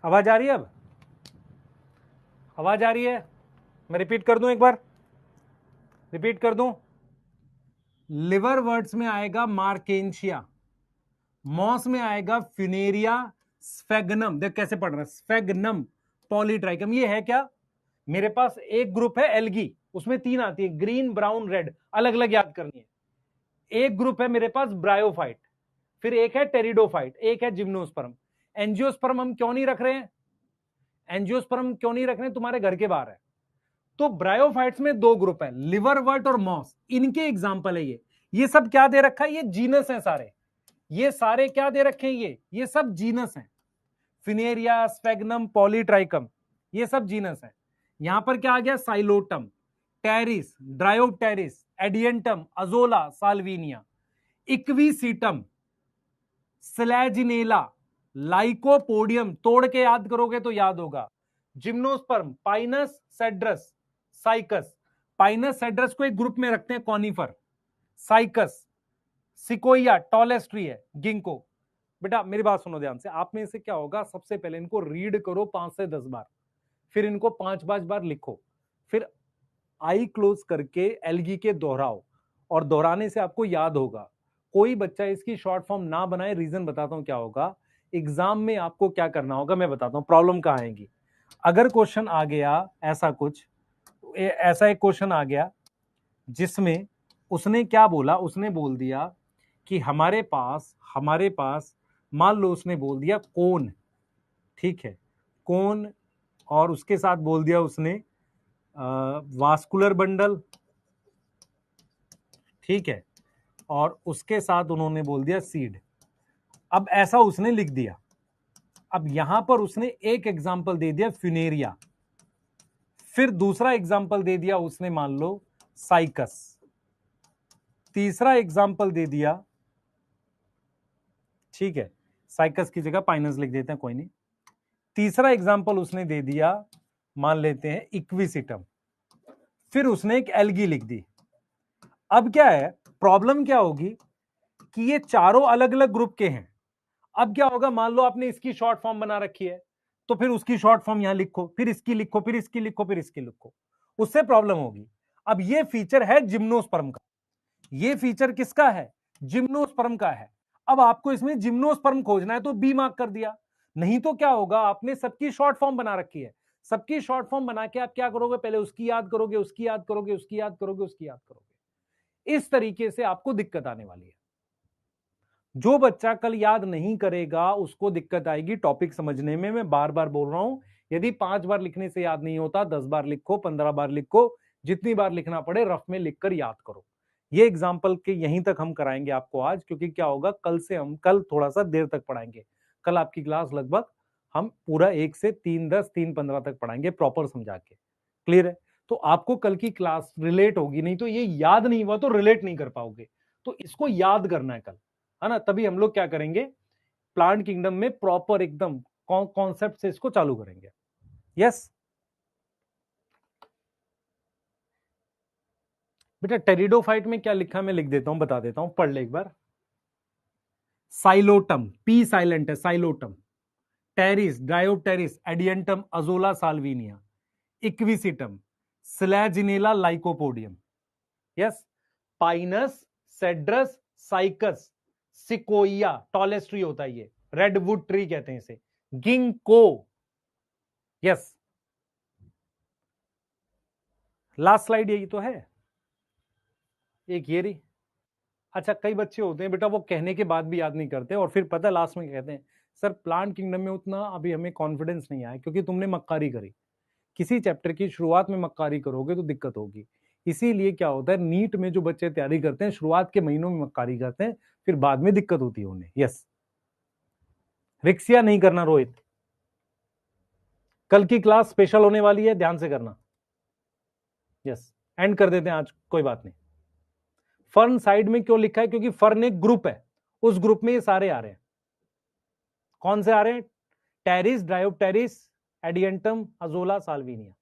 आवाज आ रही है? अब आवाज आ रही है? मैं रिपीट कर दूं, एक बार रिपीट कर दूं। लिवर वर्ड्स में आएगा मार्केंशिया, मॉस में आएगा फिनेरिया, स्फेगनम, देख कैसे पढ़ रहा है, स्फेगनम, पॉलीट्राइकम। ये है क्या? मेरे पास एक ग्रुप है एल्गी, उसमें 3 आती है, ग्रीन, ब्राउन, रेड, अलग अलग याद करनी है। एक ग्रुप है मेरे पास ब्रायोफाइट, फिर एक है टेरिडोफाइट, एक है जिम्नोस्पर्म। एंजियोस्पर्म हम क्यों नहीं रख रहे हैं? एंजियोस्पर्म क्यों नहीं रख रहे हैं? तुम्हारे घर के बाहर है। तो ब्रायोफाइट्स में 2 ग्रुप है, लिवरवर्ट और मॉस, इनके एग्जाम्पल है ये सब क्या दे रखा है? ये जीनस है सारे, ये सारे क्या दे रखे हैं? ये सब जीनस हैं। फिनेरिया, स्फेगनम, पॉलीट्राइकम, ये सब जीनस है। यहां पर क्या आ गया? Psilotum, pteris, dryopteris, adiantum, azolla, salvinia, equisetum, selaginella, lycopodium, तोड़ के याद करोगे तो याद होगा, gymnosperm, pinus cedrus, cycas. Pinus cedrus को एक ग्रुप में रखते हैं, conifer, cycas, sequoia, tallest tree है, गिंको। बेटा मेरी बात सुनो ध्यान से, आप में से क्या होगा, सबसे पहले इनको रीड करो 5 से 10 बार, फिर इनको 5-5 बार लिखो, फिर आई क्लोज करके एल्गी के दोहराओ, और दोहराने से आपको याद होगा। कोई बच्चा इसकी शॉर्ट फॉर्म ना बनाए, रीजन बताता हूं क्या होगा। एग्जाम में आपको क्या करना होगा मैं बताता हूं, प्रॉब्लम कहां आएगी। अगर क्वेश्चन आ गया ऐसा कुछ, ऐसा एक क्वेश्चन आ गया जिसमें उसने क्या बोला, उसने बोल दिया कि हमारे पास मान लो उसने बोल दिया कोन, ठीक है, कोन, और उसके साथ बोल दिया उसने वास्कुलर बंडल, ठीक है, और उसके साथ उन्होंने बोल दिया सीड। अब ऐसा उसने लिख दिया। अब यहां पर उसने एक एग्जाम्पल दे दिया फ्यूनेरिया, फिर दूसरा एग्जाम्पल दे दिया उसने मान लो साइकस, तीसरा एग्जाम्पल दे दिया, ठीक है, साइकस की जगह पाइनस लिख देते हैं, कोई नहीं, तीसरा एग्जाम्पल उसने दे दिया, मान लेते हैं इक्विसिटम, फिर उसने एक एल्गी लिख दी। अब क्या है, प्रॉब्लम क्या होगी कि ये चारों अलग अलग ग्रुप के हैं। अब क्या होगा, मान लो आपने इसकी शॉर्ट फॉर्म बना रखी है, तो फिर उसकी शॉर्ट फॉर्म यहां लिखो, फिर इसकी लिखो, फिर इसकी लिखो, फिर इसकी लिखो, उससे प्रॉब्लम होगी। अब ये फीचर है जिम्नोस्पर्म का, ये फीचर किसका है? जिम्नोस्पर्म का है। अब आपको इसमें जिम्नोस्पर्म खोजना है तो बी मार्क कर दिया, नहीं तो क्या होगा, आपने सबकी शॉर्ट फॉर्म बना रखी है, सबकी शॉर्ट फॉर्म बना के आप क्या करोगे, पहले उसकी याद करोगे, उसकी याद करोगे, उसकी याद करोगे, उसकी याद करोगे। इस तरीके से आपको दिक्कत आने वाली है। जो बच्चा कल याद नहीं करेगा उसको दिक्कत आएगी टॉपिक समझने में। मैं बार बार बोल रहा हूं, यदि 5 बार लिखने से याद नहीं होता, 10 बार लिखो, 15 बार लिखो, जितनी बार लिखना पड़े रफ में लिखकर याद करो। ये एग्जाम्पल के यहीं तक हम कराएंगे आपको आज, क्योंकि क्या होगा, कल से हम कल थोड़ा सा देर तक पढ़ाएंगे। कल आपकी क्लास लगभग हम पूरा 1 से 3:10 3:15 तक पढ़ाएंगे प्रॉपर समझा के। क्लियर है? तो आपको कल की क्लास रिलेट होगी, नहीं तो ये याद नहीं हुआ तो रिलेट नहीं कर पाओगे। तो इसको याद करना है कल, है ना, तभी हम लोग क्या करेंगे, प्लांट किंगडम में प्रॉपर एकदम कॉन्सेप्ट से इसको चालू करेंगे। यस बेटा, टेरिडोफाइट में क्या लिखा है मैं लिख देता हूं, बता देता हूं, पढ़ ले एक बार। साइलोटम, पी साइलेंट है, psilotum, pteris, dryopteris, adiantum, azolla, salvinia, equisetum, selaginella, lycopodium, yes, pinus, cedrus, cycas, sequoia, tallest tree होता है ये, रेडवुड ट्री कहते हैं इसे, गिंको, यस। लास्ट स्लाइड यही तो है, एक ये रही। अच्छा, कई बच्चे होते हैं बेटा वो कहने के बाद भी याद नहीं करते, और फिर पता लास्ट में कहते हैं सर प्लांट किंगडम में उतना अभी हमें कॉन्फिडेंस नहीं आया, क्योंकि तुमने मक्कारी करी। किसी चैप्टर की शुरुआत में मक्कारी करोगे तो दिक्कत होगी। इसीलिए क्या होता है, नीट में जो बच्चे तैयारी करते हैं शुरुआत के महीनों में मक्कारी करते हैं, फिर बाद में दिक्कत होती है उन्हें। यस, रिक्सिया नहीं करना रोहित, कल की क्लास स्पेशल होने वाली है, ध्यान से करना। यस, एंड कर देते हैं आज, कोई बात नहीं। फर्न साइड में क्यों लिखा है, क्योंकि फर्न एक ग्रुप है, उस ग्रुप में ये सारे आ रहे हैं। कौन से आ रहे हैं? Pteris, dryopteris, adiantum, azolla, Salvinia.